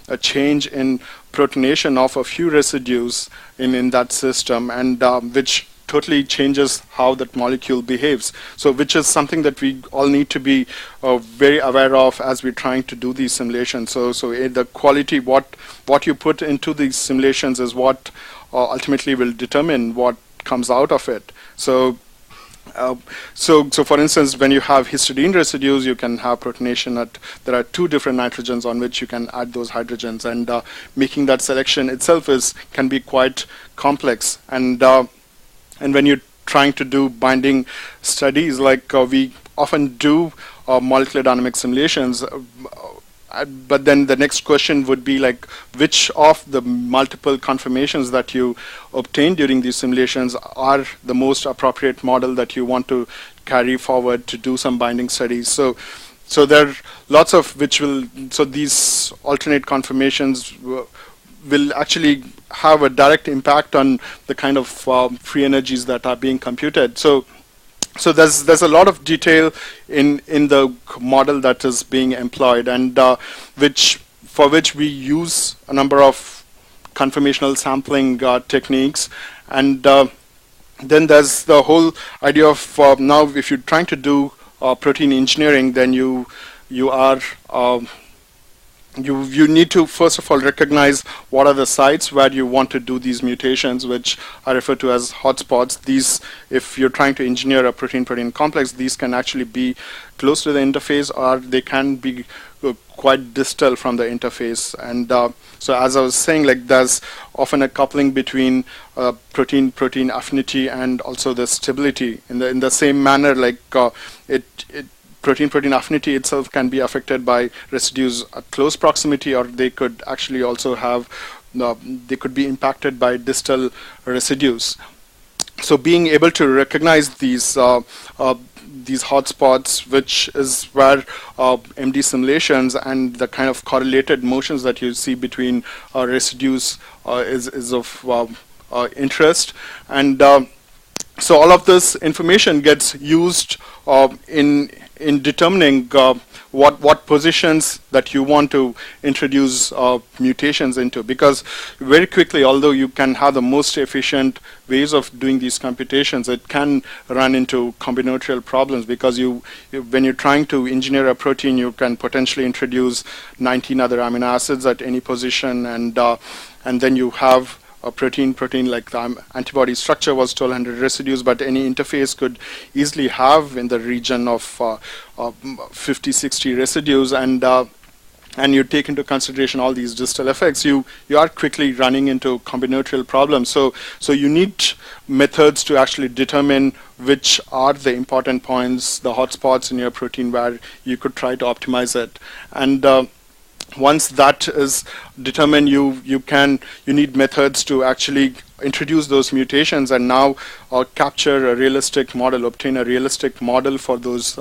a change in protonation of a few residues in that system, and which totally changes how that molecule behaves. So which is something that we all need to be very aware of as we're trying to do these simulations. So the quality, what you put into these simulations is what ultimately will determine what comes out of it. So for instance, when you have histidine residues, you can have protonation there are two different nitrogens on which you can add those hydrogens, and making that selection itself can be quite complex. And when you're trying to do binding studies, like we often do molecular dynamic simulations, but then the next question would be, like, which of the multiple conformations that you obtain during these simulations are the most appropriate model that you want to carry forward to do some binding studies. So there are lots of these alternate conformations will actually have a direct impact on the kind of free energies that are being computed. So there's a lot of detail in the model that is being employed, and for which we use a number of conformational sampling techniques. And then there's the whole idea of now, if you're trying to do protein engineering, then you need to first of all recognize what are the sites where you want to do these mutations, which are referred to as hotspots. These, if you're trying to engineer a protein-protein complex, these can actually be close to the interface, or they can be quite distal from the interface. And so, as I was saying, like, there's often a coupling between protein-protein affinity and also the stability. In the same manner, like protein-protein affinity itself can be affected by residues at close proximity, or they could actually also have, they could be impacted by distal residues. So being able to recognize these hotspots, which is where MD simulations and the kind of correlated motions that you see between residues is of interest. And So all of this information gets used in determining what positions that you want to introduce mutations into, because very quickly, although you can have the most efficient ways of doing these computations, it can run into combinatorial problems, because when you're trying to engineer a protein, you can potentially introduce 19 other amino acids at any position, and then you have a protein like the antibody structure was 1200 residues, but any interface could easily have in the region of 50, 60 residues, and you take into consideration all these distal effects, you are quickly running into combinatorial problems. So you need methods to actually determine which are the important points, the hotspots in your protein where you could try to optimize it. And once that is determined, you need methods to actually introduce those mutations and now capture a realistic model, obtain a realistic model for those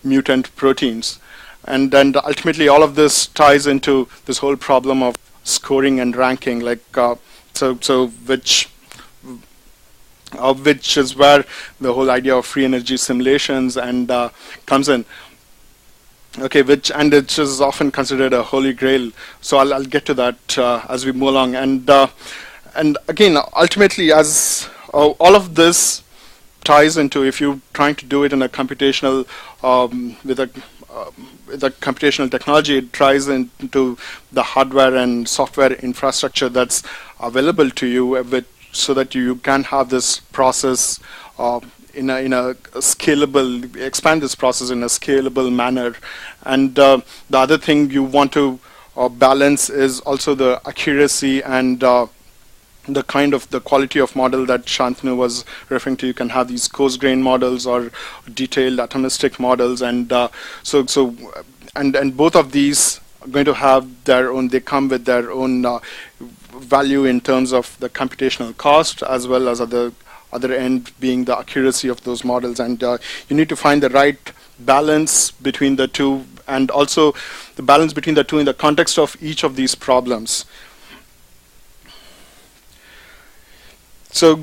mutant proteins. And then ultimately all of this ties into this whole problem of scoring and ranking, like which is where the whole idea of free energy simulations and comes in. Okay, and it is often considered a holy grail. So I'll get to that as we move along. And again, ultimately, as all of this ties into, if you're trying to do it in a computational with a computational technology, it ties into the hardware and software infrastructure that's available to you, so that you can have this process in a scalable, expand this process in a scalable manner. And the other thing you want to balance is also the accuracy and the kind of the quality of model that Shantenu was referring to. You can have these coarse-grained models or detailed atomistic models, and and both of these are going to have their own. They come with their own value in terms of the computational cost, as well as other end being the accuracy of those models. And you need to find the right balance between the two, and also the balance between the two in the context of each of these problems. So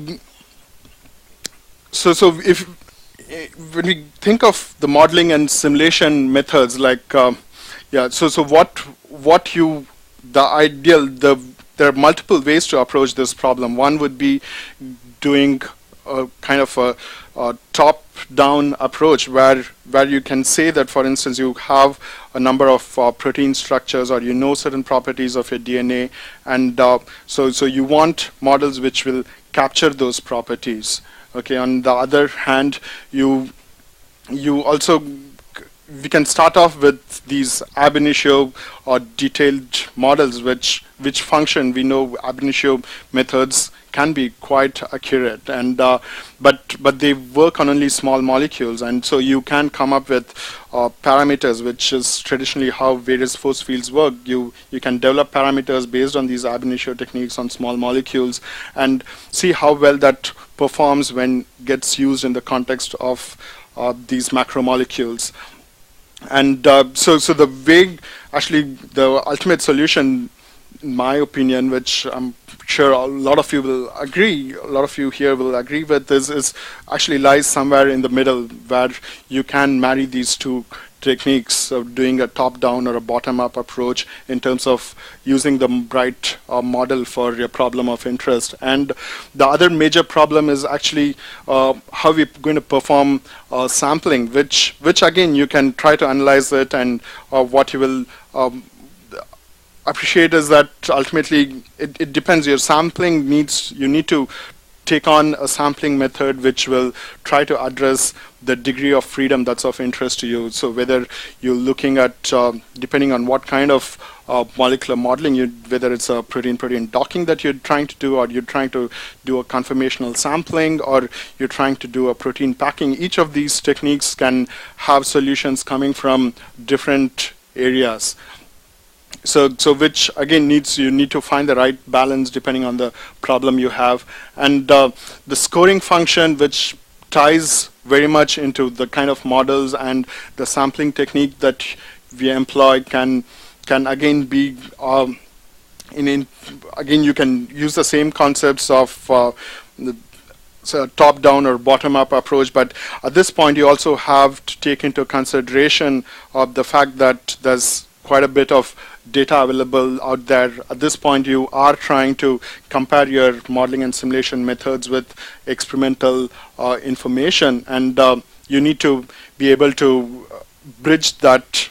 if when we think of the modeling and simulation methods, like there are multiple ways to approach this problem. One would be doing a kind of a top-down approach, where you can say that, for instance, you have a number of protein structures, or you know certain properties of your DNA, and so you want models which will capture those properties. Okay. On the other hand, we can start off with these ab initio or detailed models, which function. We know ab initio methods can be quite accurate, and but they work on only small molecules, and so you can come up with parameters, which is traditionally how various force fields work. You can develop parameters based on these ab initio techniques on small molecules, and see how well that performs when gets used in the context of these macromolecules. And so the way, actually, the ultimate solution, in my opinion, which I'm sure a lot of you will agree, a lot of you here will agree with, is actually lies somewhere in the middle, where you can marry these two techniques of doing a top-down or a bottom-up approach in terms of using the right model for your problem of interest. And the other major problem is actually how we're going to perform sampling, which again, you can try to analyze it, and what you will appreciate is that ultimately it depends. Your sampling you need to take on a sampling method which will try to address the degree of freedom that's of interest to you. So whether you're looking at, depending on what kind of molecular modeling, whether it's a protein-protein docking that you're trying to do, or you're trying to do a conformational sampling, or you're trying to do a protein packing, each of these techniques can have solutions coming from different areas. So which again you need to find the right balance depending on the problem you have. And the scoring function, which ties very much into the kind of models and the sampling technique that we employ, can again be again, you can use the same concepts of so top-down or bottom-up approach, but at this point you also have to take into consideration of the fact that there's quite a bit of data available out there. At this point you are trying to compare your modeling and simulation methods with experimental information, and you need to be able to bridge that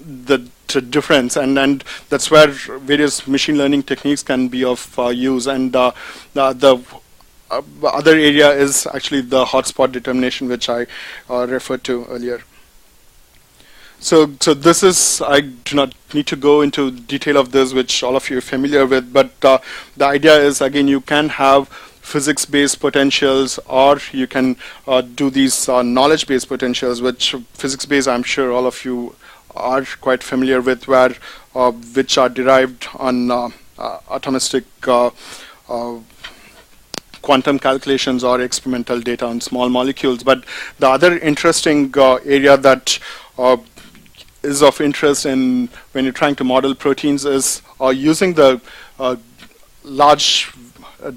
the difference, and that's where various machine learning techniques can be of use. And the other area is actually the hotspot determination, which I referred to earlier. So this is, I do not need to go into detail of this, which all of you are familiar with, but the idea is, again, you can have physics-based potentials, or you can do these knowledge-based potentials, which physics-based, I'm sure all of you are quite familiar with, where which are derived on atomistic quantum calculations or experimental data on small molecules. But the other interesting area that is of interest in when you're trying to model proteins is using the large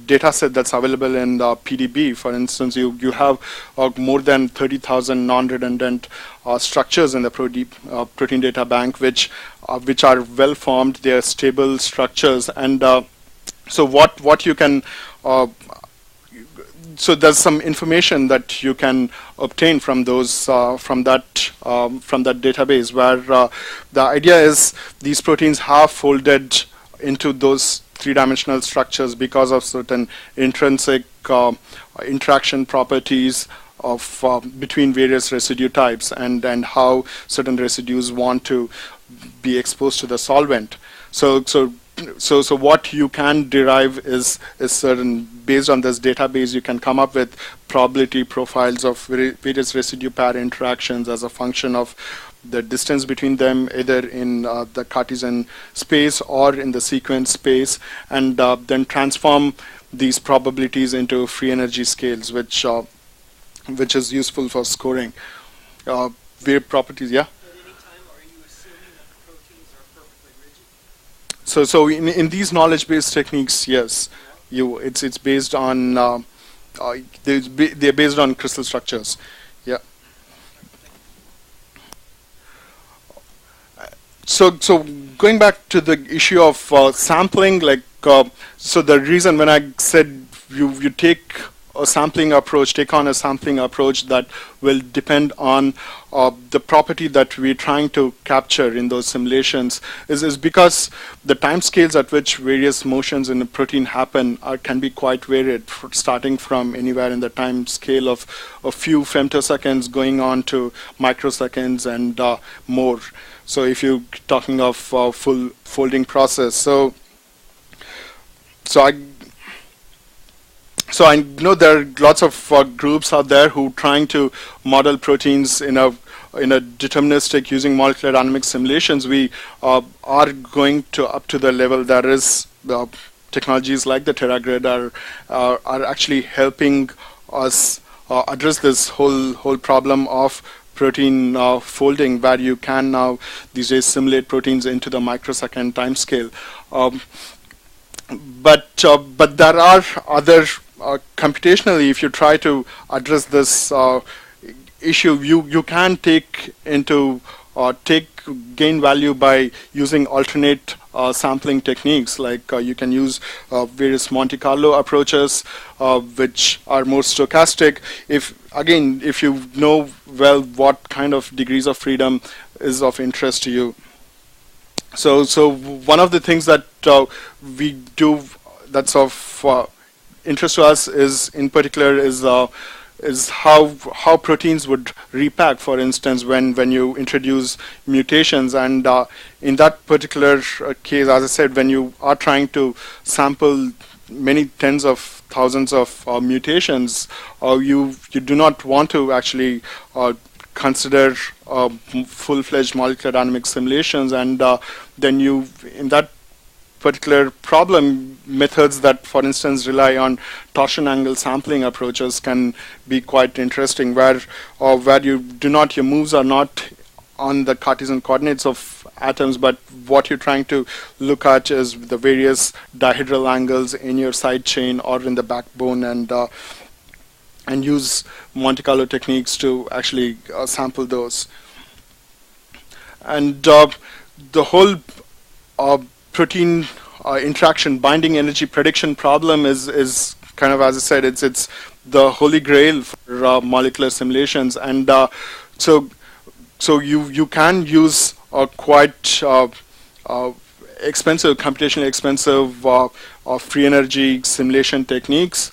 data set that's available in PDB. For instance, you have more than 30,000 non-redundant structures in the protein data bank, which are well formed. They are stable structures, and so what you can so there's some information that you can obtain from those from that database, where the idea is these proteins have folded into those three-dimensional structures because of certain intrinsic interaction properties of between various residue types, and how certain residues want to be exposed to the solvent. So what you can derive is certain, based on this database, you can come up with probability profiles of various residue pair interactions as a function of the distance between them, either in the Cartesian space or in the sequence space, and then transform these probabilities into free energy scales, which is useful for scoring. Wave properties, yeah? So in these knowledge-based techniques, yes, it's based on they're based on crystal structures, yeah. So going back to the issue of sampling, so the reason when I said you take a sampling approach, take on a sampling approach that will depend on the property that we're trying to capture in those simulations is because the time scales at which various motions in a protein happen can be quite varied, starting from anywhere in the time scale of a few femtoseconds going on to microseconds and more. So if you're talking of full folding process, so I know there are lots of groups out there who are trying to model proteins in a deterministic using molecular dynamics simulations. We are going up to the level that is technologies like the Terra grid are actually helping us address this whole problem of protein folding, where you can now these days simulate proteins into the microsecond time scale. But there are other computationally, if you try to address this issue, you can gain value by using alternate sampling techniques, like you can use various Monte Carlo approaches, which are more stochastic. If you know well what kind of degrees of freedom is of interest to you. So one of the things that we do that's of interest to us is how proteins would repack, for instance, when you introduce mutations. And in that particular case, as I said, when you are trying to sample many tens of thousands of mutations, you do not want to actually consider full-fledged molecular dynamics simulations, and then in that particular problem, methods that, for instance, rely on torsion angle sampling approaches can be quite interesting, where your moves are not on the Cartesian coordinates of atoms, but what you're trying to look at is the various dihedral angles in your side chain or in the backbone, and use Monte Carlo techniques to actually sample those. And the whole protein interaction binding energy prediction problem is kind of, as I said, it's the holy grail for molecular simulations. And so you can use quite expensive, computationally expensive free energy simulation techniques,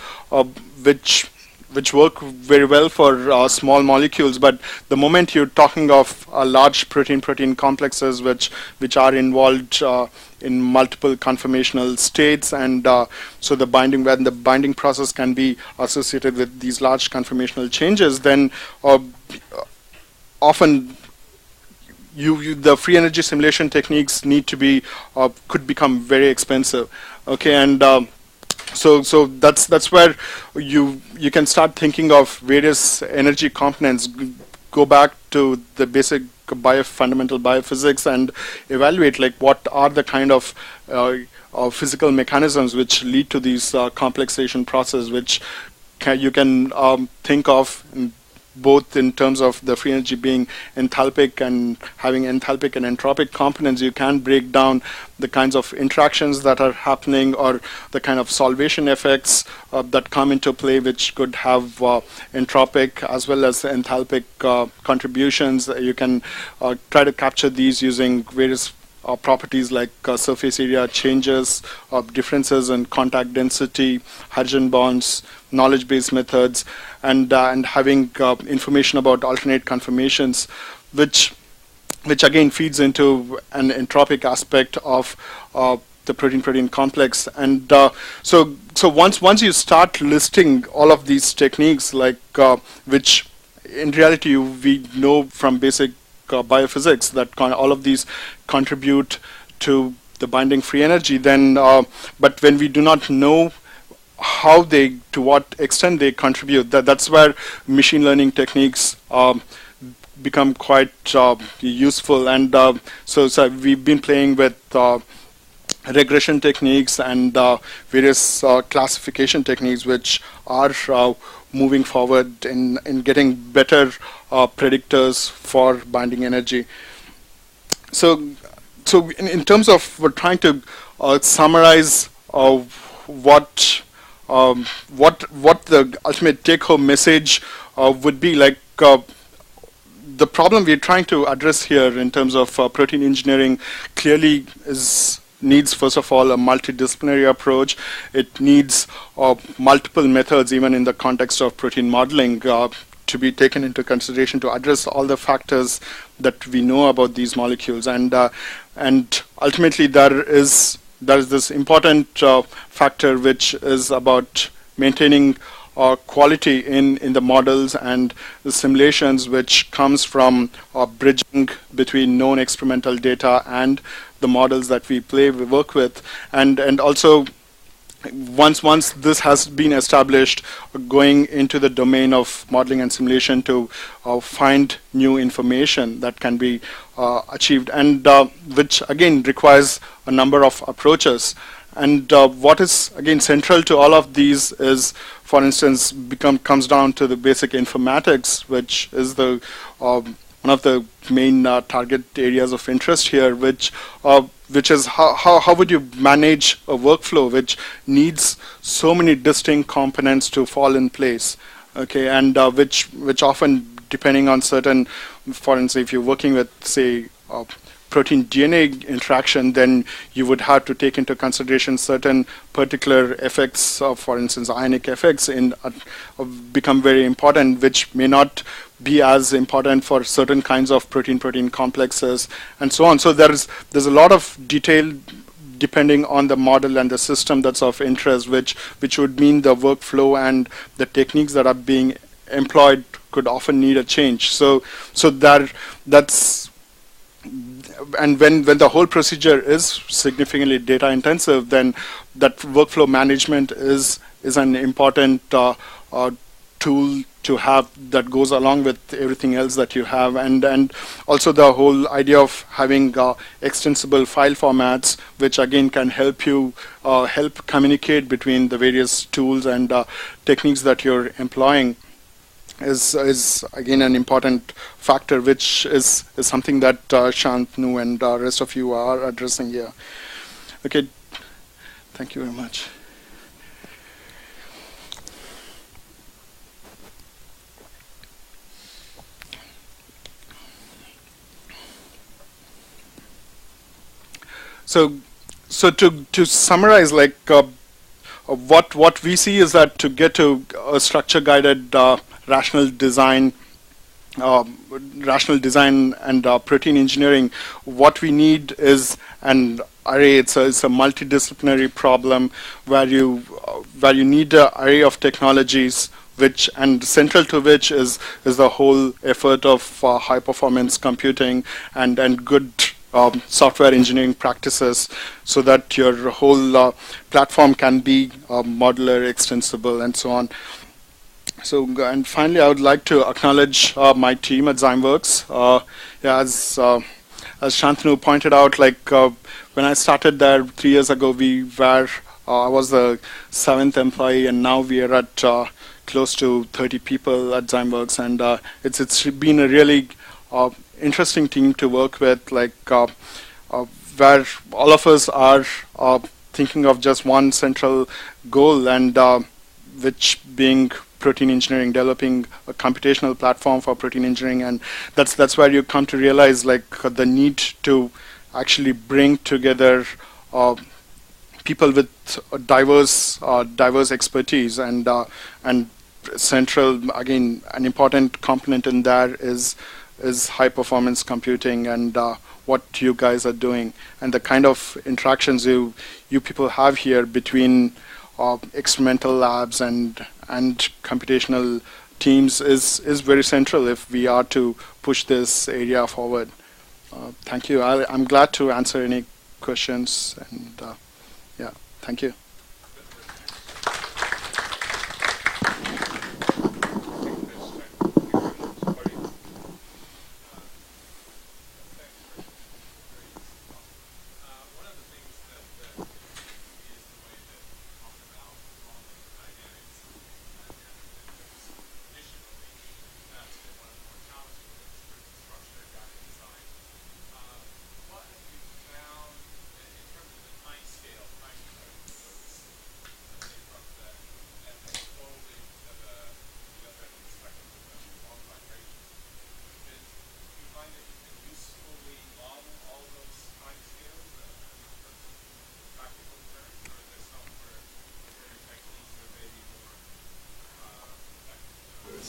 which work very well for small molecules. But the moment you're talking of large protein-protein complexes, which are involved in multiple conformational states, and so the binding process can be associated with these large conformational changes, then often the free energy simulation techniques need to be could become very expensive. Okay, and so that's where you can start thinking of various energy components, go back to the basic fundamental biophysics, and evaluate like what are the kind of physical mechanisms which lead to these complexation process, which you can think of both in terms of the free energy being enthalpic and having enthalpic and entropic components. You can break down the kinds of interactions that are happening, or the kind of solvation effects that come into play, which could have entropic as well as enthalpic contributions. You can try to capture these using various properties like surface area changes, differences in contact density, hydrogen bonds, knowledge-based methods, and having information about alternate conformations, which again feeds into an entropic aspect of the protein-protein complex. And so once you start listing all of these techniques, like which in reality we know from basic biophysics that all of these contribute to the binding free energy, then but when we do not know to what extent they contribute, that's where machine learning techniques become quite useful. And so we've been playing with regression techniques and various classification techniques, which are moving forward in getting better predictors for binding energy. So in terms of, we're trying to summarize what the ultimate take-home message would be. Like the problem we're trying to address here in terms of protein engineering clearly needs, first of all, a multidisciplinary approach. It needs multiple methods, even in the context of protein modeling, to be taken into consideration to address all the factors that we know about these molecules. And ultimately, there is this important factor, which is about maintaining quality in the models and the simulations, which comes from bridging between known experimental data and the models that we work with, and also once this has been established, going into the domain of modeling and simulation to find new information that can be achieved, and which again requires a number of approaches. And what is again central to all of these is, for instance, comes down to the basic informatics, which is the one of the main target areas of interest here, which is how would you manage a workflow which needs so many distinct components to fall in place, okay, and which often, depending on certain, for instance, if you're working with, say, protein DNA interaction, then you would have to take into consideration certain particular effects, for instance, ionic effects, become very important, which may not be as important for certain kinds of protein-protein complexes, and so on. So there's a lot of detail depending on the model and the system that's of interest, which would mean the workflow and the techniques that are being employed could often need a change. So that's, and when the whole procedure is significantly data intensive, then that workflow management is an important tool to have that goes along with everything else that you have, and also the whole idea of having extensible file formats, which again can help you help communicate between the various tools and techniques that you're employing, is again an important factor, which is something that Shantenu and the rest of you are addressing here. Okay, thank you very much. So to summarize, like what we see is that to get to a structure-guided rational design and protein engineering, what we need is an array. It's a multidisciplinary problem where you need an array of technologies, which, and central to which is the whole effort of high performance computing and good software engineering practices, so that your whole platform can be modular, extensible, and so on. So, and finally, I would like to acknowledge my team at Zymeworks. As Shantenu pointed out, like when I started there 3 years ago, I was the 7th employee, and now we are at close to 30 people at Zymeworks, and it's been a really interesting team to work with, like where all of us are thinking of just one central goal, and which being protein engineering, developing a computational platform for protein engineering. And that's where you come to realize, like the need to actually bring together people with diverse expertise, and central, again, an important component in that is high performance computing, and what you guys are doing, and the kind of interactions you people have here between experimental labs and computational teams is very central if we are to push this area forward. Thank you. I'm glad to answer any questions, and yeah, thank you.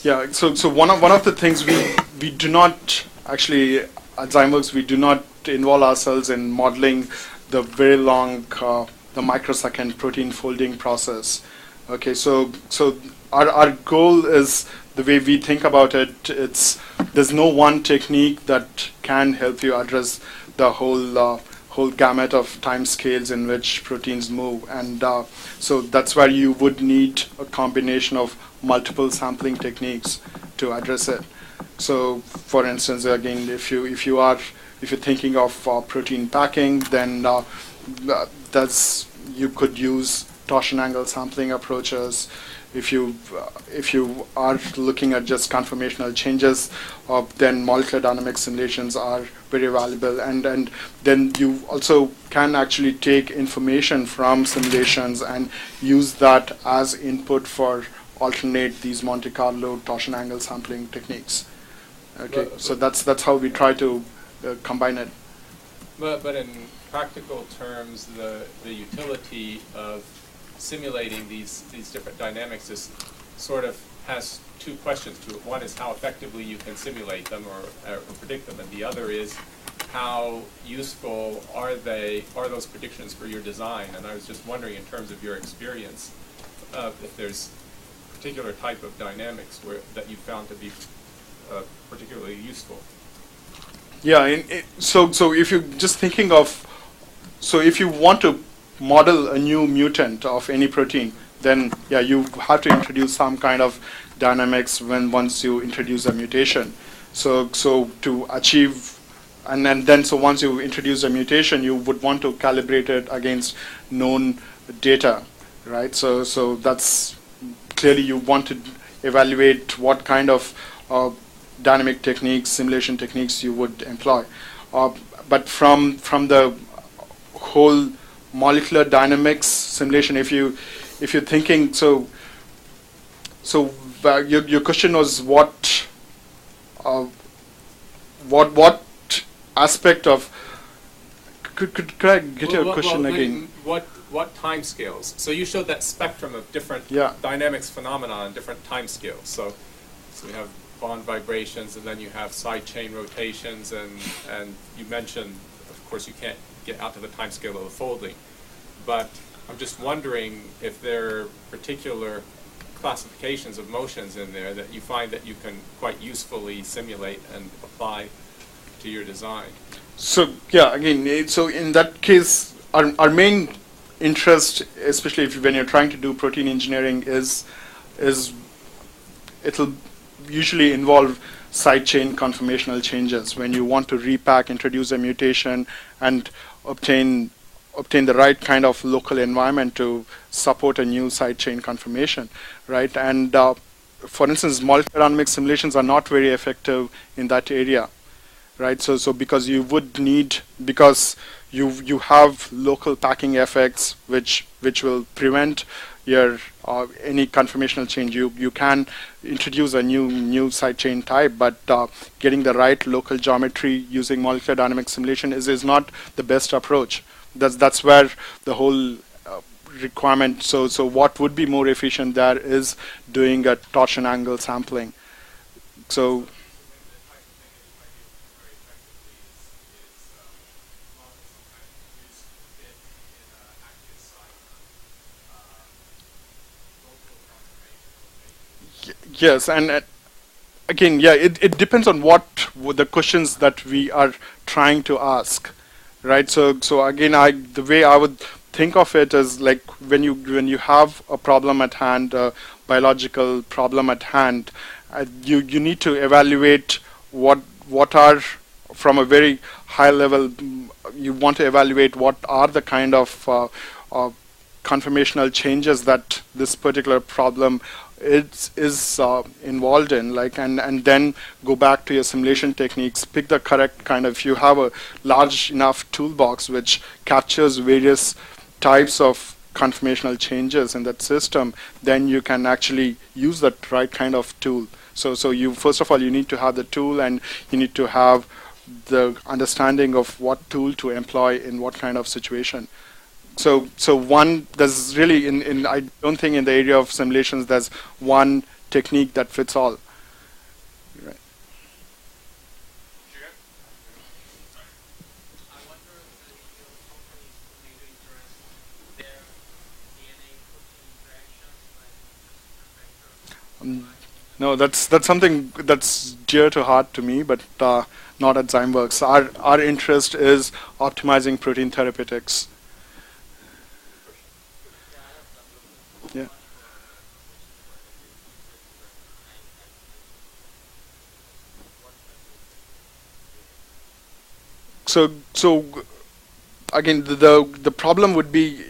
Yeah, so one of the things we do not actually at Zymeworks, we do not involve ourselves in modeling the very long the microsecond protein folding process. Okay, so our goal is, the way we think about it, there's no one technique that can help you address the whole gamut of time scales in which proteins move, and so that's where you would need a combination of multiple sampling techniques to address it. So, for instance, again, if you're thinking of protein packing, then you could use torsion angle sampling approaches. If you are looking at just conformational changes, then molecular dynamic simulations are very valuable, and then you also can actually take information from simulations and use that as input for alternate these Monte Carlo torsion angle sampling techniques. Okay, so that's how we try to combine it. But in practical terms, the utility of simulating these different dynamics is sort of has two questions to it. One is how effectively you can simulate them or predict them, and the other is how useful are those predictions for your design. And I was just wondering, in terms of your experience, if there's a particular type of dynamics that you found to be particularly useful. Yeah, so if you're just thinking of, so if you want to model a new mutant of any protein, then yeah, you have to introduce some kind of dynamics once you introduce a mutation. So to achieve, and then so once you introduce a mutation, you would want to calibrate it against known data, right? So that's clearly you want to evaluate what kind of dynamic techniques, simulation techniques you would employ. But from the whole molecular dynamics simulation, if you're thinking, your question was what aspect of, could I get your question again? What time scales? So you showed that spectrum of different dynamics phenomena and different time scales. So we have bond vibrations, and then you have side chain rotations, and you mentioned, of course, you can't get out to the time scale of the folding. But I'm just wondering if there are particular classifications of motions in there that you find that you can quite usefully simulate and apply to your design. So yeah, again, so in that case, our main interest, especially when you're trying to do protein engineering, is it'll usually involve side chain conformational changes when you want to repack, introduce a mutation, and obtain the right kind of local environment to support a new side chain conformation, right? And for instance, molecular dynamics simulations are not very effective in that area, right? So because you would need, because you have local packing effects which will prevent your any conformational change. You can introduce a new side chain type, but getting the right local geometry using molecular dynamics simulation is not the best approach. That's where the whole requirement. So what would be more efficient there is doing a torsion angle sampling. So yes, and again, yeah, it depends on what the questions that we are trying to ask, right? So again, the way I would think of it is like when you have a problem at hand, a biological problem at hand, you need to evaluate what are, from a very high level, you want to evaluate what are the kind of conformational changes that this particular problem is involved in, like, and then go back to your simulation techniques, pick the correct kind of, if you have a large enough toolbox which captures various types of conformational changes in that system, then you can actually use that right kind of tool. So you, first of all, you need to have the tool, and you need to have the understanding of what tool to employ in what kind of situation. So one, there's really, I don't think in the area of simulations there's one technique that fits all. Right. No, that's something that's dear to heart to me, but not at Zymeworks. Our interest is optimizing protein therapeutics. Yeah. So again, the problem would be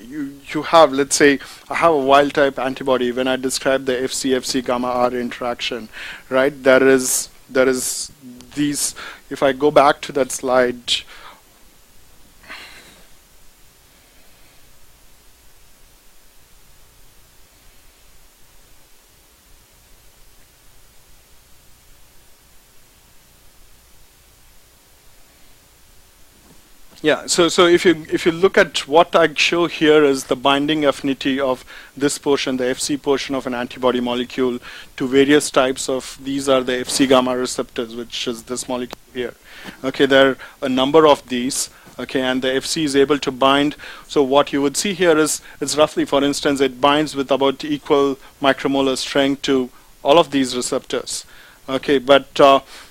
you have, let's say, I have a wild type antibody. When I describe the FC gamma R interaction, right? There is these. If I go back to that slide. Yeah, so if you look at what I show here is the binding affinity of this portion, the FC portion of an antibody molecule, to various types of, these are the FC gamma receptors, which is this molecule here. Okay, there are a number of these. Okay, and the FC is able to bind. So what you would see here is, it's roughly, for instance, it binds with about equal micromolar strength to all of these receptors. Okay, but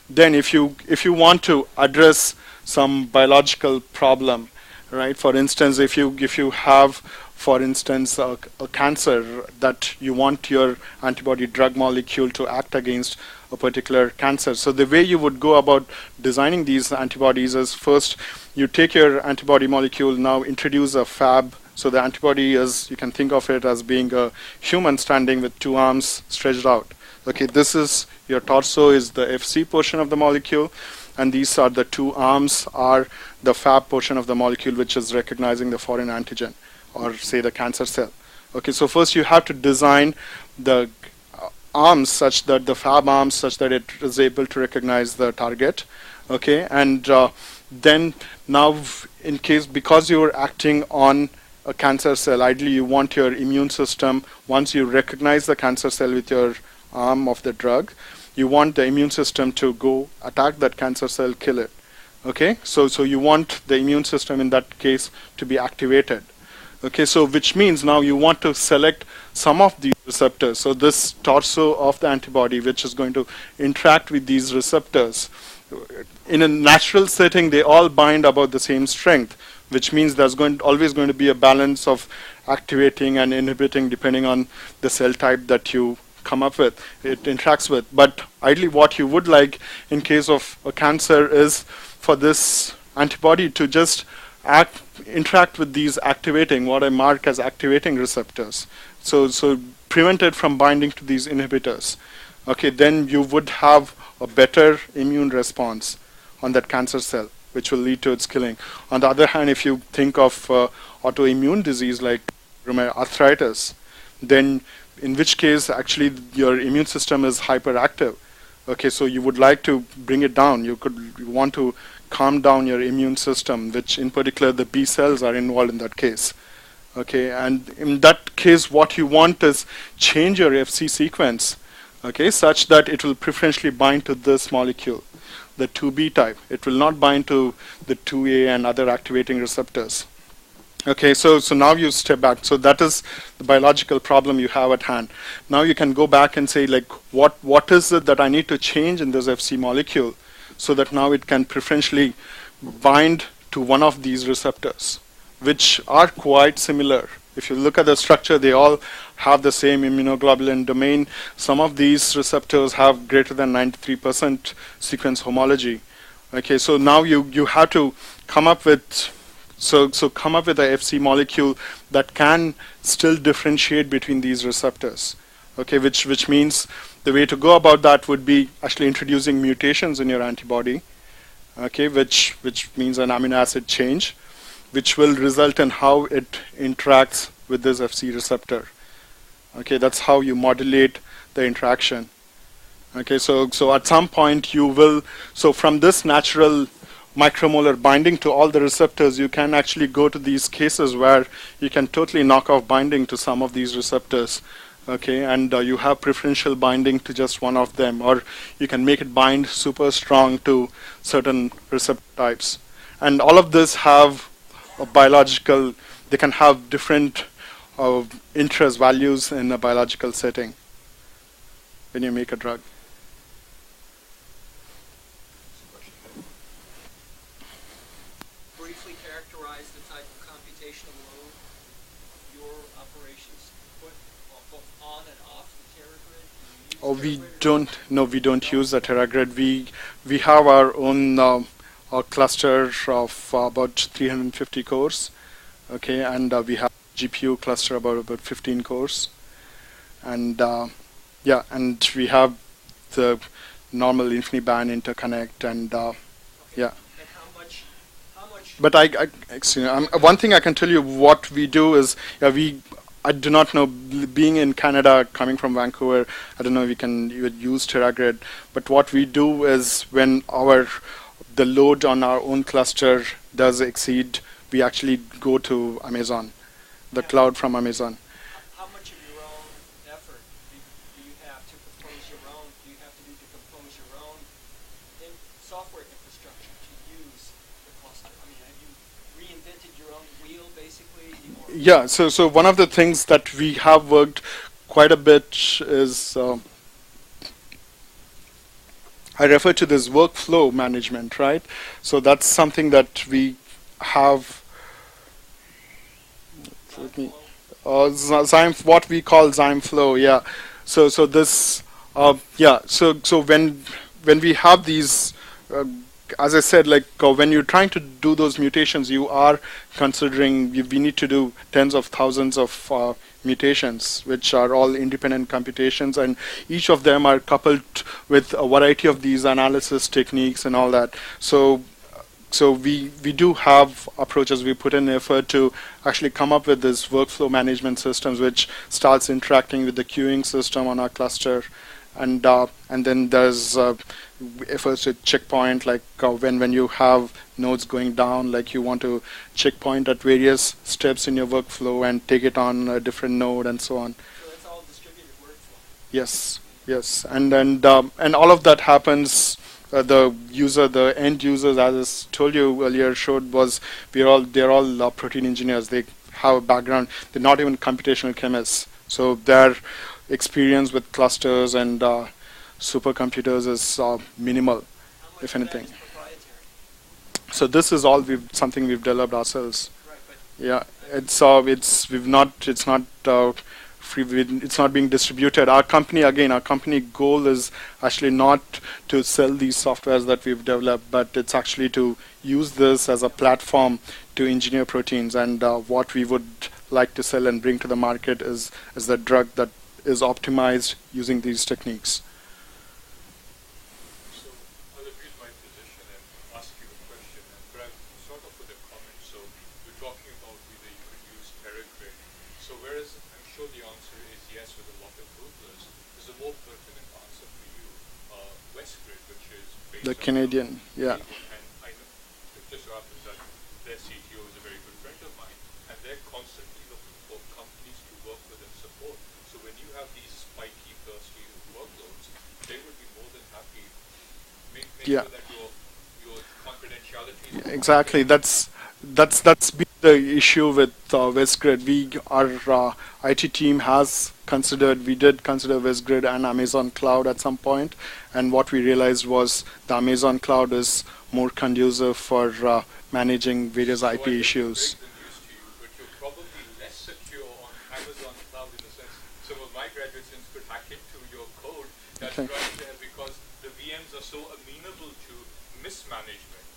then if you want to address some biological problem, right? For instance, if you have for instance, a cancer that you want your antibody drug molecule to act against a particular cancer. So the way you would go about designing these antibodies is first you take your antibody molecule, now introduce a Fab. So the antibody is, you can think of it as being a human standing with two arms stretched out. Okay, this is your torso is the Fc portion of the molecule, and these are the two arms are the Fab portion of the molecule, which is recognizing the foreign antigen, or say the cancer cell. Okay, so first you have to design the arms such that the Fab arms such that it is able to recognize the target. Okay, and then now in case, because you're acting on a cancer cell, ideally you want your immune system, once you recognize the cancer cell with your arm of the drug, you want the immune system to go attack that cancer cell, kill it. Okay, so you want the immune system in that case to be activated. Okay, so which means now you want to select some of these receptors. So this torso of the antibody, which is going to interact with these receptors, in a natural setting, they all bind about the same strength, which means there's always going to be a balance of activating and inhibiting depending on the cell type that you come up with, it interacts with. But ideally what you would like in case of a cancer is for this antibody to just interact with these activating, what I mark as activating receptors. So prevent it from binding to these inhibitors. Okay, then you would have a better immune response on that cancer cell, which will lead to its killing. On the other hand, if you think of autoimmune disease like arthritis, then in which case actually your immune system is hyperactive. Okay, so you would like to bring it down. You want to calm down your immune system, which in particular the B cells are involved in that case. Okay, and in that case what you want is change your Fc sequence, okay, such that it will preferentially bind to this molecule, the 2B type. It will not bind to the 2A and other activating receptors. Okay, so now you step back. So that is the biological problem you have at hand. Now you can go back and say, like, what is it that I need to change in this Fc molecule so that now it can preferentially bind to one of these receptors, which are quite similar. If you look at the structure, they all have the same immunoglobulin domain. Some of these receptors have greater than 93% sequence homology. Okay, so now you have to come up with come up with a Fc molecule that can still differentiate between these receptors. Okay, which means the way to go about that would be actually introducing mutations in your antibody. Okay, which means an amino acid change, which will result in how it interacts with this Fc receptor. Okay, that's how you modulate the interaction. Okay, so at some point you will, so from this natural micromolar binding to all the receptors, you can actually go to these cases where you can totally knock off binding to some of these receptors. Okay, and you have preferential binding to just one of them, or you can make it bind super strong to certain receptor types. And all of this have a biological, they can have different interest values in a biological setting when you make a drug. Briefly characterize the type of computational load your operations put both on and off the Terra grid? Oh, we don't use the Terra grid. We have our own a cluster of about 350 cores, okay, and we have GPU cluster about 15 cores, and yeah, and we have the normal InfiniBand interconnect, and yeah. And how much? But one thing I can tell you what we do is, I do not know, being in Canada, coming from Vancouver, I don't know if you would use TerraGrid, but what we do is when the load on our own cluster does exceed, we actually go to Amazon, the cloud from Amazon. How much of your own effort do you have to compose your own? Do you have to compose your own software infrastructure to use the cluster? I mean, have you reinvented your own wheel, basically? Yeah, so one of the things that we have worked quite a bit is I refer to this workflow management, right? So that's something that we have. what we call Zyme yeah. So this, yeah. So when we have these, as I said, like when you're trying to do those mutations, you are considering we need to do tens of thousands of mutations, which are all independent computations, and each of them are coupled with a variety of these analysis techniques and all that. So we do have approaches. We put in effort to actually come up with this workflow management systems, which starts interacting with the queuing system on our cluster, and then there's efforts to checkpoint, like when you have nodes going down, like you want to checkpoint at various steps in your workflow and take it on a different node and so on. So it's all distributed workflow. Yes, and all of that happens. The end users, as I told you earlier, showed was they're all protein engineers. They have a background. They're not even computational chemists, so their experience with clusters and supercomputers is minimal, How much if of that anything. is proprietary? So this is all something we've developed ourselves. Right, but Yeah, it's not free. It's not being distributed. Our company goal is actually not to sell these softwares that we've developed, but it's actually to use this as a platform to engineer proteins. And what we would like to sell and bring to the market is the drug that is optimized using these techniques. So I'll abuse my position and ask you a question, but I'll sort of with a comment. So you're talking about whether you could use Terra. So whereas I'm sure the answer is yes with a lot of Googlers, there's a more pertinent answer for you, Westgrid, which is based The on Canadian, yeah. And I know it just so happens that their CTO is a very good friend of mine, and they're constantly looking for companies to work with and support. So when you have these spiky, thirsty workloads, they would be more than happy. Make Yeah. sure that your confidentiality is Exactly. That's been the issue with Westgrid. Our IT team we did consider Westgrid and Amazon Cloud at some point, and what we realized was the Amazon Cloud is more conducive for managing various IP issues. Than used to you, but you're probably less secure on Amazon Cloud in the sense some of my graduate students could hack into your code that's Okay. right there because the VMs are so amenable to mismanagement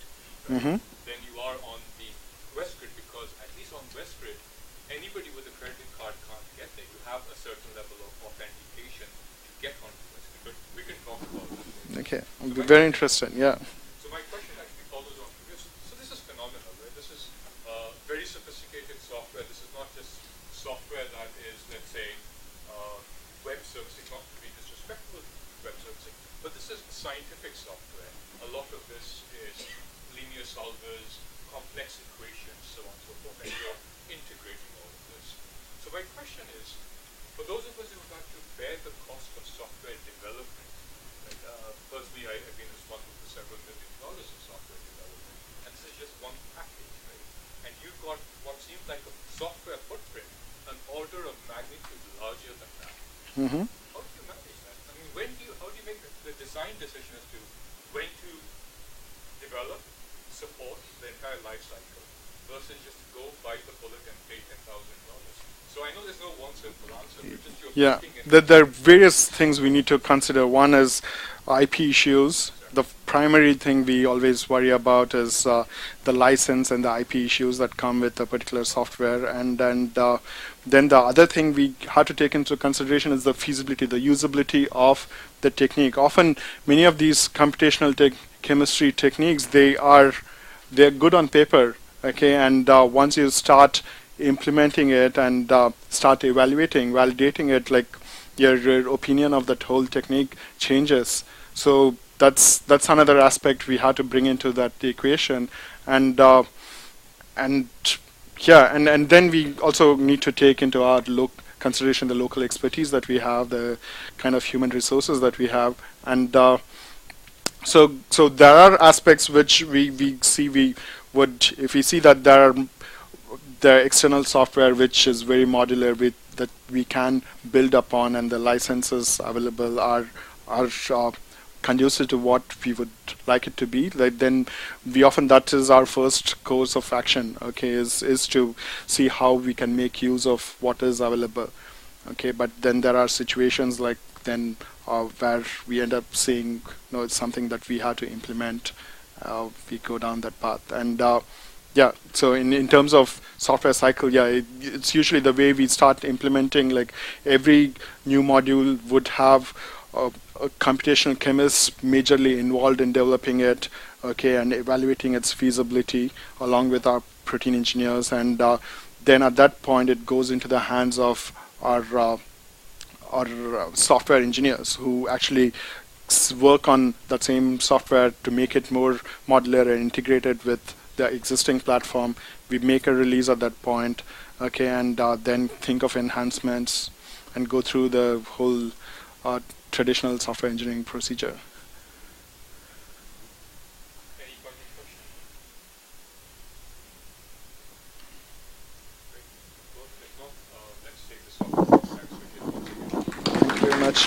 Mm-hmm. than you are on the Westgrid, because at least on Westgrid, anybody with a credit card can't get there. You have a certain level of authentication to get onto Westgrid, but we can talk about that later. Okay, I'll be very interested. Yeah. So my question actually follows on from this. So this is phenomenal, right? This is very sophisticated software. This is not just software that is, let's say, web servicing, not to be disrespectful to web servicing, but this is scientific software. A lot of this is linear solvers, complex equations, so on and so forth, and you're integrating all of this. So my question is, for those of us who have to bear the cost of software development, right, personally I've been responsible for several $1 million of software development, and this is just one package, right? And you've got what seems like a software footprint, an order of magnitude larger than that. Mm-hmm. How do you manage that? I mean, how do you make the design decision as to when to develop, support the entire life cycle versus just go bite the bullet and pay $10,000? So I know there's no one simple answer, but just your Yeah, thinking and there are various things we need to consider. One is IP issues. The primary thing we always worry about is the license and the IP issues that come with a particular software, and then the other thing we have to take into consideration is the feasibility, the usability of the technique. Often, many of these computational chemistry techniques, they're good on paper, okay, and once you start implementing it and start validating it, like your opinion of that whole technique changes. So that's another aspect we have to bring into that equation, and then we also need to take into our consideration the local expertise that we have, the kind of human resources that we have, and so there are aspects which we see if we see that there are the external software which is very modular that we can build upon, and the licenses available are conducive to what we would like it to be, like then that is our first course of action. Okay, is to see how we can make use of what is available. Okay, but then there are situations like then where we end up saying no, it's something that we have to implement. We go down that path, and yeah. So in terms of software cycle, yeah, it's usually the way we start implementing. Like every new module would have a computational chemist majorly involved in developing it, okay, and evaluating its feasibility along with our protein engineers, and then at that point it goes into the hands of our software engineers who actually work on that same software to make it more modular and integrated with the existing platform. We make a release at that point, okay, and then think of enhancements and go through the whole traditional software engineering procedure. Any further questions? Great. Well, if not, let's take this off. Thanks, Surjit. Thank you very much.